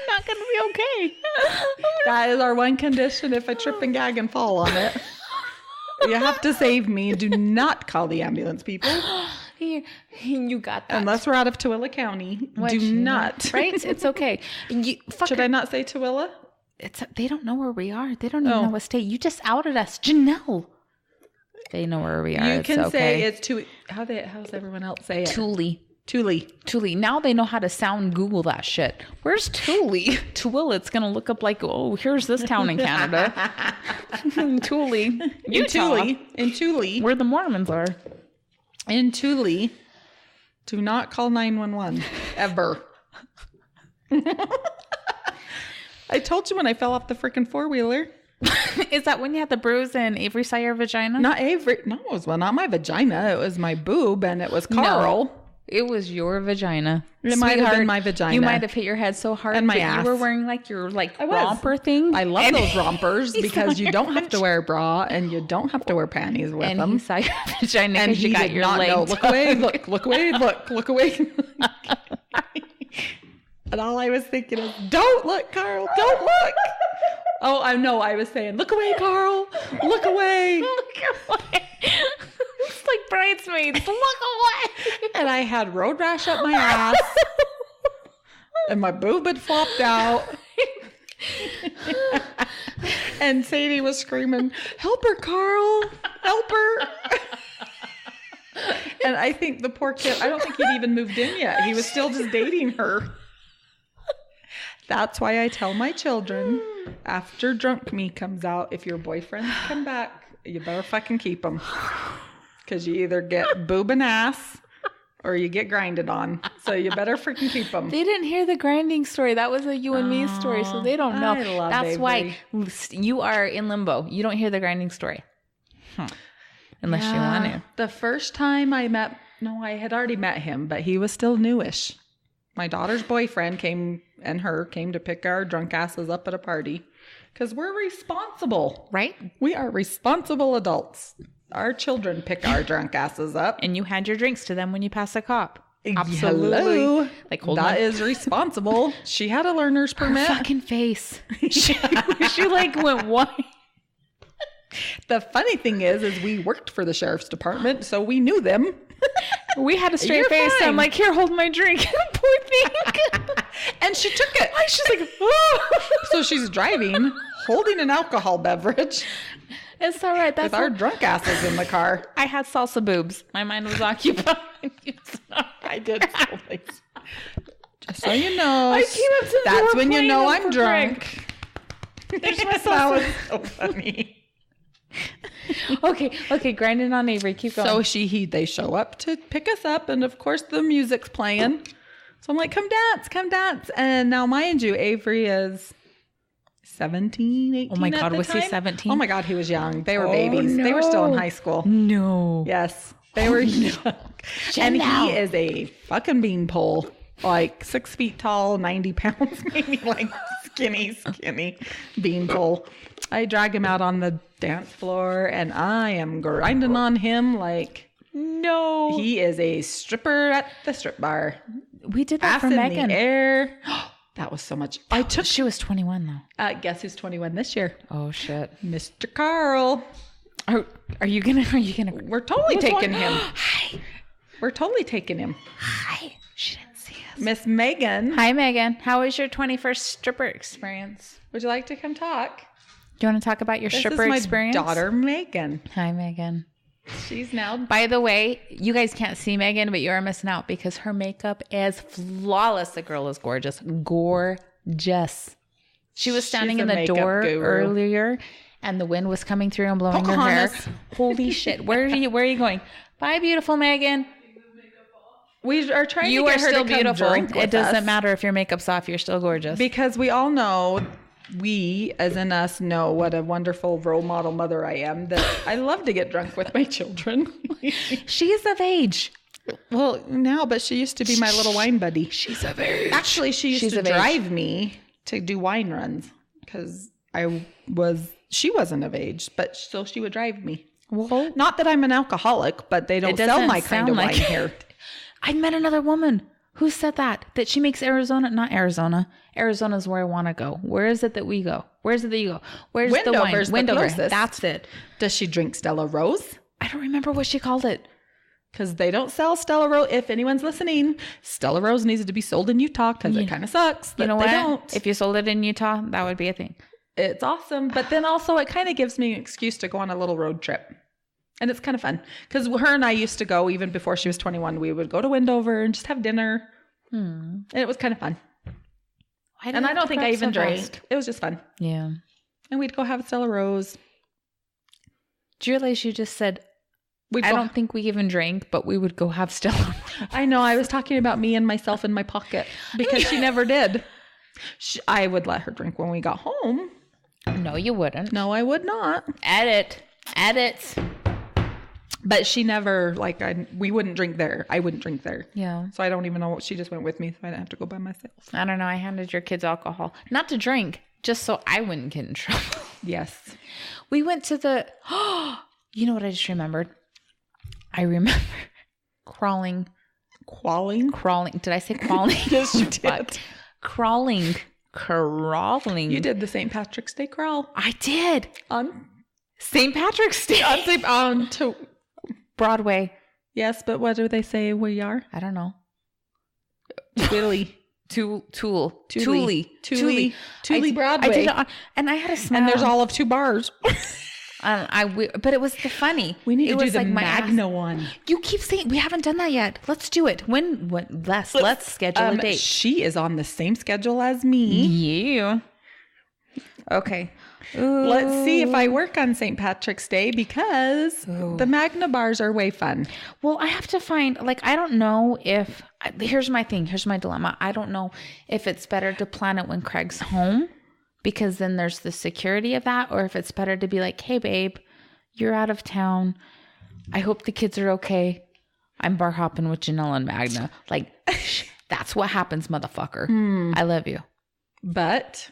not going to be okay. That is our one condition. If I trip and gag and fall on it, you have to save me. Do not call the ambulance, people. You got that. Unless we're out of Tequila County. Do not. Right? It's okay. Should I not say Tequila? They don't know where we are. They don't even know what state. You just outed us. Janel. They know where we are. You can say it's Tule. How's everyone else say it? Tule. Now they know how to sound Google that shit. Where's Tule? It's going to look up like, oh, here's this town in Canada. Tule. In Tule. Where the Mormons are. In Tule. Do not call 911. Ever. I told you when I fell off the freaking four-wheeler. Is that when you had the bruise and Avery saw your vagina? Not Avery. No, it was not my vagina. It was my boob, and it was Carl. No, it was your vagina. It might have been my vagina. You might have hit your head so hard. And my ass. You were wearing like your romper thing. I love those rompers because you don't have to wear a bra and you don't have to wear panties with them. And he saw your vagina and because you got your leg. Look away, look away, look away. And all I was thinking is, don't look, Carl, don't look. Oh, I know. I was saying, look away, Carl. Look away. Look away. It's like Bridesmaids. Look away. And I had road rash up my ass. And my boob had flopped out. And Sadie was screaming, help her, Carl. Help her. And I think the poor kid, I don't think he'd even moved in yet. He was still just dating her. That's why I tell my children, after Drunk Me comes out, if your boyfriends come back, you better fucking keep them. Because you either get boob and ass or you get grinded on. So you better freaking keep them. They didn't hear the grinding story. That was a you and me story, so they don't know. That's Avery. Why you are in limbo. You don't hear the grinding story. Unless you want to. The first time I had already met him, but he was still newish. my daughter's boyfriend came to pick our drunk asses up at a party because we're responsible. Right? We are responsible adults. Our children pick our drunk asses up. And you hand your drinks to them when you pass a cop. Absolutely. Like, hold that on. is responsible. She had a learner's permit. Her fucking face. She like went white. The funny thing is we worked for the sheriff's department, so we knew them. We had a straight You're face. fine. I'm like, here, hold my drink. Poor thing. And she took it. She's like, oh. So she's driving, holding an alcohol beverage It's all right. That's with our drunk asses in the car. I had salsa boobs. My mind was occupied. I did. Just so you know, I came up to the that's door when you playing know them I'm for drunk. There's my That salsa. was so funny. Okay, grinding on Avery. Keep going. So they show up to pick us up, and of course the music's playing. So I'm like, come dance. And now, mind you, Avery is 17, 18 Oh my at God, the was he time. 17? Oh my God, he was young. They were Oh, babies. They were still in no. high school. No. Yes, they were young. And Janel. he is a fucking beanpole. Like 6 feet tall, 90 pounds, maybe, like skinny beanpole. I drag him out on the dance floor and I am grinding on him like No. he is a stripper at the strip bar. We did that Ass for in Megan. the air. That was so much. She was 21 though. Guess who's 21 this year? Oh shit. Mr. Carl. Are you gonna? We're totally What's taking wrong? him. Hi. We're totally taking him. Hi. She didn't see us. Miss Megan. Hi Megan. How was your 21st stripper experience? Would you like to come talk? Do you want to talk about your This stripper is my experience? daughter Megan. Hi Megan. She's now By the way, you guys can't see Megan, but you are missing out because her makeup is flawless. The girl is gorgeous. Gorgeous. She was standing She's in a the makeup door guru. earlier and the wind was coming through and blowing her Pocahontas. hair. Holy shit. Where are you going? Bye, beautiful Megan. We are trying You to are get her still to come beautiful. drink with It doesn't us matter if your makeup's off. You're still gorgeous. because we all know, we as in us know what a wonderful role model mother I am. That I love to get drunk with my children. She's of age. Well, now, but she used to be my little wine buddy. She's of age. Actually, she used She's to of age. drive me to do wine runs because she wasn't of age, but so she would drive me. Well, Not that I'm an alcoholic, but they don't It sell doesn't my kind sound of like wine it. here. I met another woman who said that she makes not Arizona. Arizona's where I want to go. Where is it that we go? Where is it that you go? Where's the wine? Wendover's the Wendover. closest. That's it. Does she drink Stella Rose? I don't remember what she called it. Because they don't sell Stella Rose. If anyone's listening, Stella Rose needs to be sold in Utah because it kind of sucks that You know they what? don't. If you sold it in Utah, that would be a thing. It's awesome. But then also it kind of gives me an excuse to go on a little road trip. And it's kind of fun. Because her and I used to go, even before she was 21, we would go to Wendover and just have dinner. And it was kind of fun. And I don't think I even drank. It was just fun. Yeah. And we'd go have Stella Rose. Do you realize you just said, We'd I go- don't think we even drank, but we would go have Stella. I know. I was talking about me and myself in my pocket because she never did. I would let her drink when we got home. No, you wouldn't. No, I would not. Edit. But she never, we wouldn't drink there. I wouldn't drink there. Yeah. So I don't even know what, she just went with me, so I didn't have to go by myself. I don't know. I handed your kids alcohol. Not to drink, just so I wouldn't get in trouble. Yes. We went to the, you know what I just remembered? I remember crawling. Did I say crawling? Yes, you did. Fuck. Crawling. You did the St. Patrick's Day crawl. I did. On St. Patrick's Day. to Broadway. Yes, but what do they say we are? I don't know. Billy. Thule Thule Broadway. I did it and I had a smile. And there's all of 2 bars. But it was the funny. We need it to do was the like my Magna ass. one. You keep saying we haven't done that yet. Let's do it. Let's schedule a date. She is on the same schedule as me. You. Okay. Let's see if I work on St. Patrick's Day because the Magna bars are way fun. Well, I have to find, I don't know if, here's my thing. Here's my dilemma. I don't know if it's better to plan it when Craig's home because then there's the security of that, or if it's better to be like, hey, babe, you're out of town. I hope the kids are okay. I'm bar hopping with Janelle and Magna. That's what happens, motherfucker. I love you. But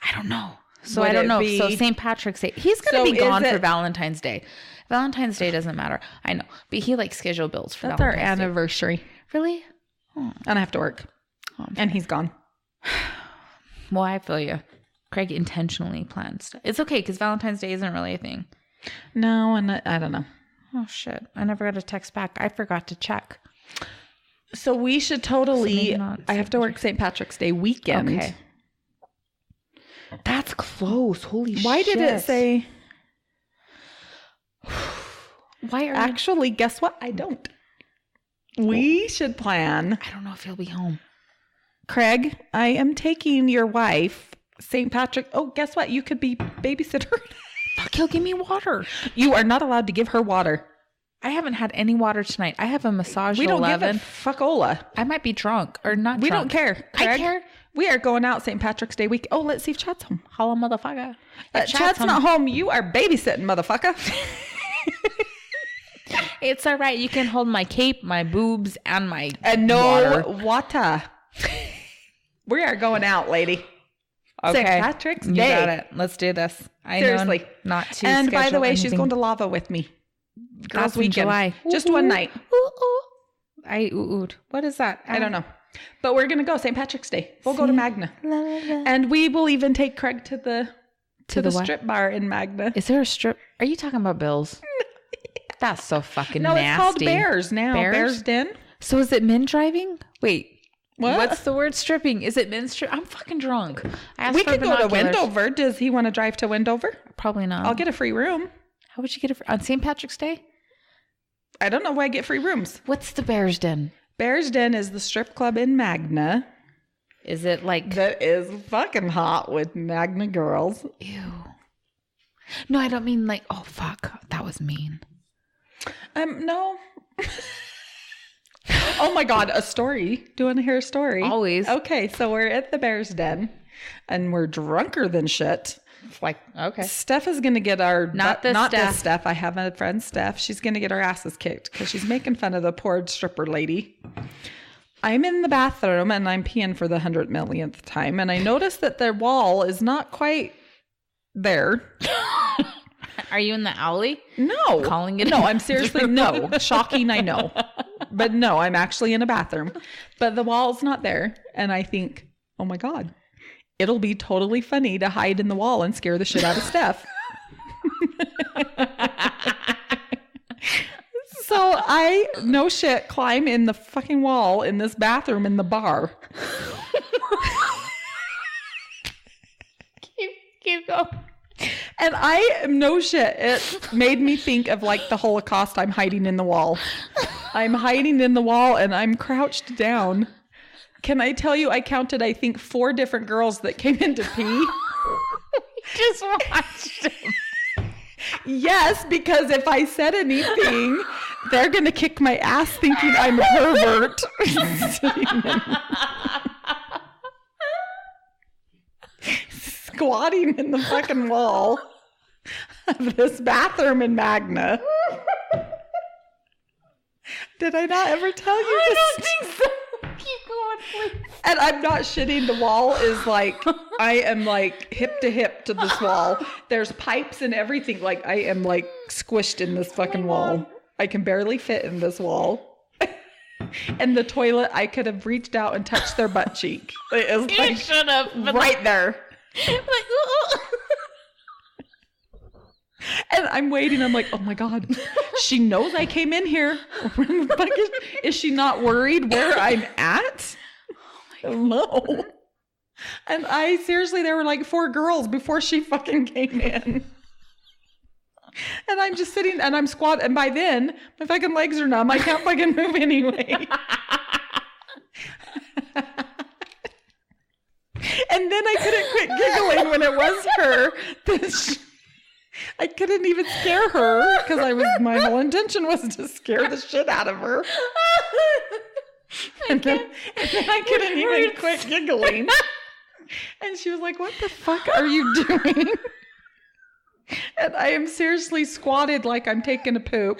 I don't know. So Would I don't it know. be- So St. Patrick's Day. He's going to be is gone for it- Valentine's Day. Valentine's Day doesn't matter. I know. But he like schedule bills for that's our Valentine's Day. anniversary. Really? And I have to work. And he's gone. Well, I feel you. Craig intentionally planned stuff. It's okay because Valentine's Day isn't really a thing. No, and I don't know. Oh, shit. I never got a text back. I forgot to check. So we should So totally. maybe not I have to work St. Patrick's Day weekend. Okay. That's close. Holy shit. Why did it say? Why are Actually, guess what? I don't. We should plan. I don't know if he'll be home. Craig, I am taking your wife, St. Patrick. Oh, guess what? You could be babysitter. Fuck, he'll give me water. You are not allowed to give her water. I haven't had any water tonight. I have a massage We at don't 11. give a fuckola. I might be drunk or not We drunk. don't care. I Craig. care. We are going out St. Patrick's Day week. Oh, let's see if Chad's home. Holla, motherfucker. Chad's not home. You are babysitting, motherfucker. It's all right. You can hold my cape, my boobs, and my And no water. water. We are going out, lady. Okay. St. Patrick's You Day. got it. Let's do this. I Seriously. know not to And by the schedule way, she's anything. going to Lava with me. Girls That's in weekend. July. Just Ooh, one ooh. night. Ooh, ooh. I ooh-oohed. What is that? I don't know. But we're going to go St. Patrick's Day. We'll go to Magna. La, la, la. And we will even take Craig to the the what? strip bar in Magna. Is there a strip? Are you talking about Bill's? That's so fucking No, nasty. it's called Bears now. Bears Den. So is it men driving? Wait. What? What's the word stripping? Is it men strip? I'm fucking drunk. I asked We for could go to binoculars. Wendover. Does he want to drive to Wendover? Probably not. I'll get a free room. How would you get it on St. Patrick's Day? I don't know why I get free rooms. What's the Bears Den? Bears Den is the strip club in Magna Is it like that is fucking hot with Magna girls. ew? No, I don't mean like. Oh fuck, that was mean. No. Oh my God, a story. Do you want to hear a story? Always. Okay, so we're at the Bears Den and we're drunker than shit. Like okay. Steph is going to get our... Not this Not Steph. this Steph. I have a friend, Steph. She's going to get our asses kicked because she's making fun of the poor stripper lady. I'm in the bathroom and I'm peeing for the 100 millionth time. And I notice that the wall is not quite there. Are you in the alley? No. Calling it No, a I'm seriously... No. Shocking, I know. But no, I'm actually in a bathroom. But the wall's not there. And I think, oh my God, it'll be totally funny to hide in the wall and scare the shit out of Steph. So I, no shit, climb in the fucking wall in this bathroom in the bar. Keep going. And I am no shit. It made me think of like the Holocaust. I'm hiding in the wall. I'm hiding in the wall and I'm crouched down. Can I tell you, I counted, I think, 4 different girls that came in to pee. Just watched him. Yes, because if I said anything, they're going to kick my ass thinking I'm a pervert. Squatting in the fucking wall of this bathroom in Magna. Did I not ever tell you this? I don't think so. Keep going, please. And I'm not shitting. The wall is like, I am like hip to hip to this wall. There's pipes and everything. Like I am like squished in this fucking wall. I can barely fit in this wall. And the toilet, I could have reached out and touched their butt cheek. It is You like should have. right there. Like, ooh. And I'm waiting. I'm like, oh my God, she knows I came in here. Where the fuck is she not worried where I'm at? No. And I seriously, there were like 4 girls before she fucking came in. And I'm just sitting and I'm squat. And by then, my fucking legs are numb. I can't fucking move anyway. And then I couldn't quit giggling when it was her. I couldn't even scare her because my whole intention was to scare the shit out of her. And then I couldn't even quit giggling. And she was like, what the fuck are you doing? And I am seriously squatted like I'm taking a poop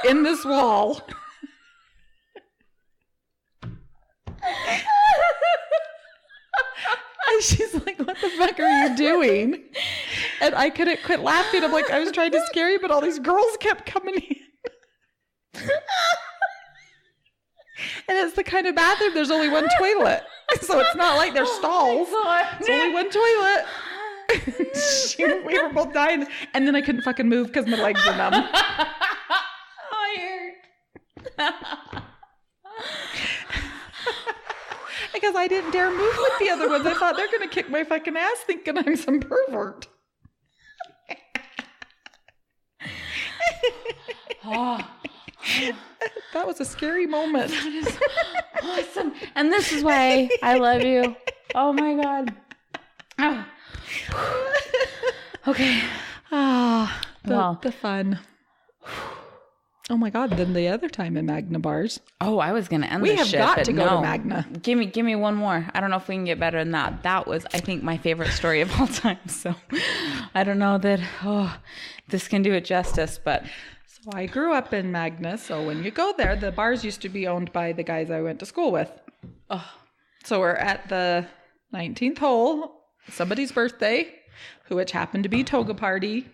in this wall. was like, what the fuck are you doing? And I couldn't quit laughing. I'm like, I was trying to scare you, but all these girls kept coming in. And it's the kind of bathroom, there's only one toilet. So it's not like there's stalls. It's only one toilet. We were both dying. And then I couldn't fucking move because my legs were numb. Because I didn't dare move with the other ones. I thought they're going to kick my fucking ass thinking I'm some pervert. That was a scary moment. That is awesome. And this is why I love you. Oh my God. Oh. Okay. The fun. Oh my God. Then the other time in Magna bars. Oh, I was going to end We this have shit, got but to go to Magna. Give me one more. I don't know if we can get better than that. That was, I think, my favorite story of all time. So I don't know that, this can do it justice, but. So I grew up in Magna. So when you go there, the bars used to be owned by the guys I went to school with. Oh. So we're at the 19th hole, somebody's birthday, which happened to be toga party.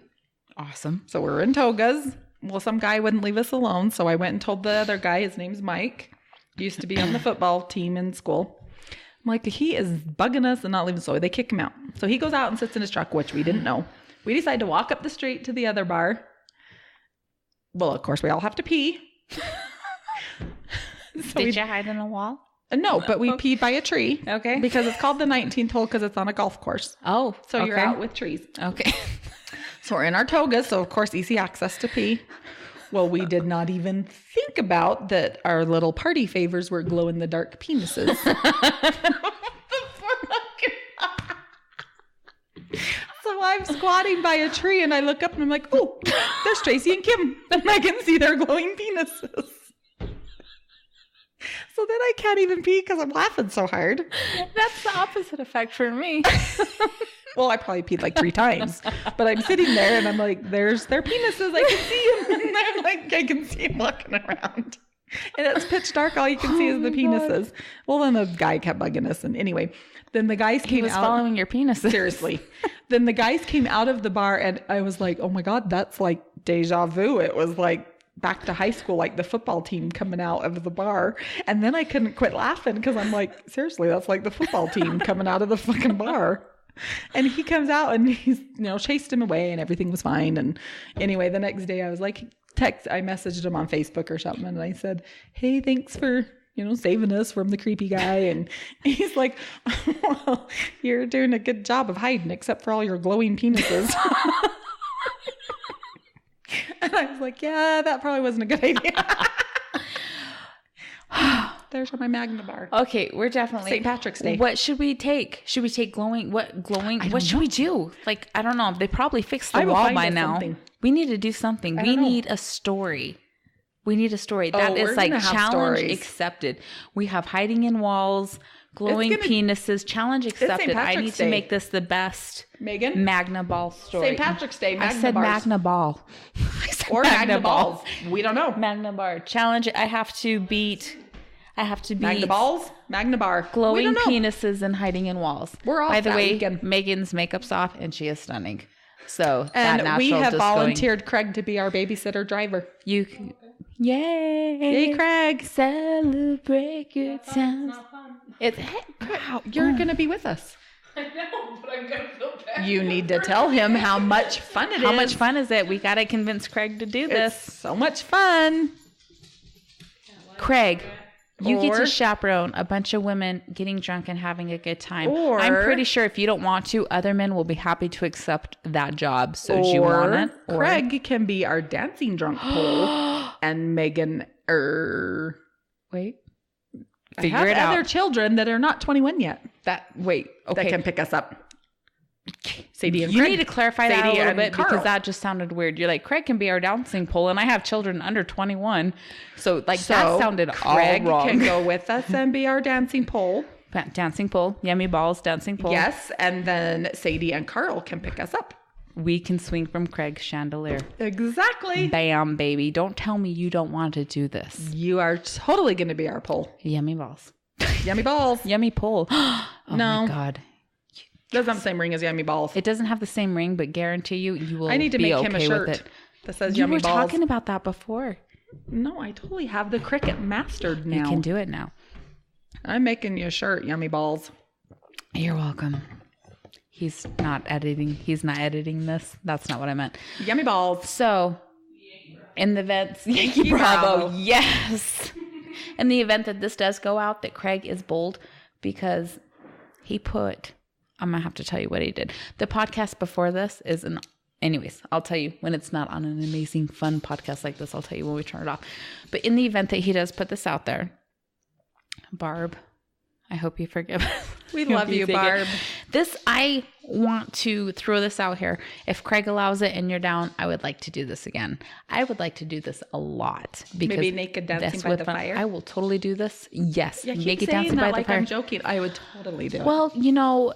Awesome. So we're in togas. Well, some guy wouldn't leave us alone. So I went and told the other guy, his name's Mike, used to be on the football team in school. I'm like, he is bugging us and not leaving. So they kick him out. So he goes out and sits in his truck, which we didn't know. We decide to walk up the street to the other bar. Well, of course, we all have to pee. Did you hide in a wall? No, but we peed by a tree. Okay. Because it's called the 19th hole because it's on a golf course. Oh, So you're out with trees. Okay. So we're in our togas, so of course easy access to pee. Well, we did not even think about that our little party favors were glow in the dark penises. So I'm squatting by a tree and I look up and I'm like, oh, there's Tracy and Kim. And I can see their glowing penises. So then I can't even pee because I'm laughing so hard. That's the opposite effect for me. Well, I probably peed like 3 times, but I'm sitting there and I'm like, there's their penises. I can see them. And I'm like, I can see them walking around. And it's pitch dark. All you can see is the penises. Well, then the guy kept bugging us. And anyway, then the guys came out. He was following your penises. Seriously. Then the guys came out of the bar and I was like, oh my God, that's like deja vu. It was like back to high school, like the football team coming out of the bar. And then I couldn't quit laughing because I'm like, seriously, that's like the football team coming out of the fucking bar. And he comes out and he's, chased him away and everything was fine. And anyway, the next day I was like, I messaged him on Facebook or something. And I said, hey, thanks for, saving us from the creepy guy. And he's like, well, you're doing a good job of hiding except for all your glowing penises. And I was like, yeah, that probably wasn't a good idea. There's my Magna bar. Okay, we're definitely St. Patrick's Day. What should we take? Should we take glowing? What should we do? Like, I don't know. They probably fixed the wall by now. Something. We need to do something. We need a story. We need a story. That is like challenge accepted. We have hiding in walls, glowing penises, challenge accepted. I need to make this the best Magna Ball story. St. Patrick's Day, Magna I said bars. Magna Ball. Or Magna Balls. We don't know. Magna Bar. Challenge. I have to beat Magna Balls, Magna Bar. Glowing penises and hiding in walls. We're off. By the way, weekend. Megan's makeup's off and she is stunning. So and we have volunteered Craig to be our babysitter driver. Yay! Yay, Craig! Celebrate good times. It's wow, you're gonna be with us. I know, but I'm gonna feel bad. You need to tell him how much fun it is. How much fun is it? We gotta convince Craig to do this. It's so much fun. Craig, you get to chaperone a bunch of women getting drunk and having a good time. Or I'm pretty sure if you don't want to, other men will be happy to accept that job. So do you want it? Or Craig can be our dancing drunk pole and Megan wait. I have other children that are not 21 yet. That can pick us up. Sadie and you Craig. need to clarify Sadie that a little bit Carl. because that just sounded weird. You're like, Craig can be our dancing pole, and I have children under 21. So that sounded Craig all wrong. Can go with us and be our dancing pole. Dancing pole, yummy balls, dancing pole. Yes, and then Sadie and Carl can pick us up. We can swing from Craig's chandelier. Exactly. Bam, baby. Don't tell me you don't want to do this. You are totally going to be our pole. Yummy balls. Yummy balls. Yummy pole. Oh No. my God. Doesn't have the same ring as Yummy Balls. It doesn't have the same ring, but guarantee you will I need to be make okay him a shirt with it. that says You Yummy were Balls. talking about that before. No, I totally have the Cricut mastered now. You can do it now. I'm making you a shirt, Yummy Balls. You're welcome. He's not editing this. That's not what I meant. Yummy Balls. So, in the event, Yankee Bravo. Yes. In the event that this does go out, that Craig is bold because he put, I'm going to have to tell you what he did. The podcast before this is anyways, I'll tell you when it's not on an amazing, fun podcast like this. I'll tell you when we turn it off. But in the event that he does put this out there, Barb, I hope you forgive us. We love you, Barb. I want to throw this out here. If Craig allows it and you're down, I would like to do this again. I would like to do this a lot. Because maybe naked dancing by the fire. I will totally do this. Yes. Yeah, naked dancing by the fire. I'm joking. I would totally do it. Well,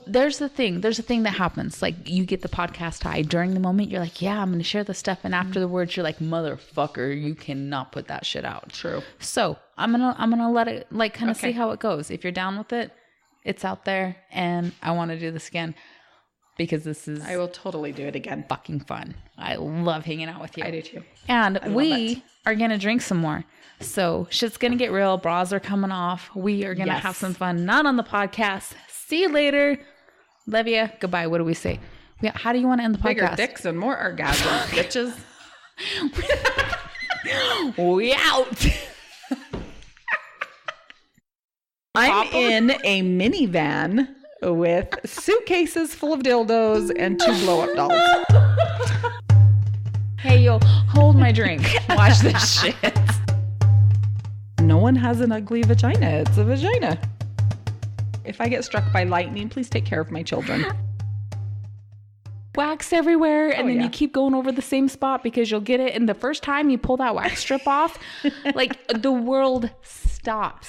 there's a thing that happens. Like you get the podcast high during the moment. You're like, yeah, I'm going to share this stuff. And afterwards you're like, motherfucker, you cannot put that shit out. True. So I'm going to let it kind of see how it goes. If you're down with it, it's out there. And I want to do this again because this is I will totally do it again. fucking fun. I love hanging out with you. I do too. And we are going to drink some more. So shit's going to get real. Bras are coming off. We are going to have some fun. Not on the podcast. See you later. Love you. Goodbye. What do we say? How do you want to end the podcast? Bigger dicks and more orgasms, bitches. We out. I'm in a minivan with suitcases full of dildos and 2 blow-up dolls. Hey, yo, hold my drink. Watch this shit. No one has an ugly vagina. It's a vagina. If I get struck by lightning, please take care of my children. Wax everywhere, and then yeah. you keep going over the same spot because you'll get it. And the first time you pull that wax strip off, like the world stops.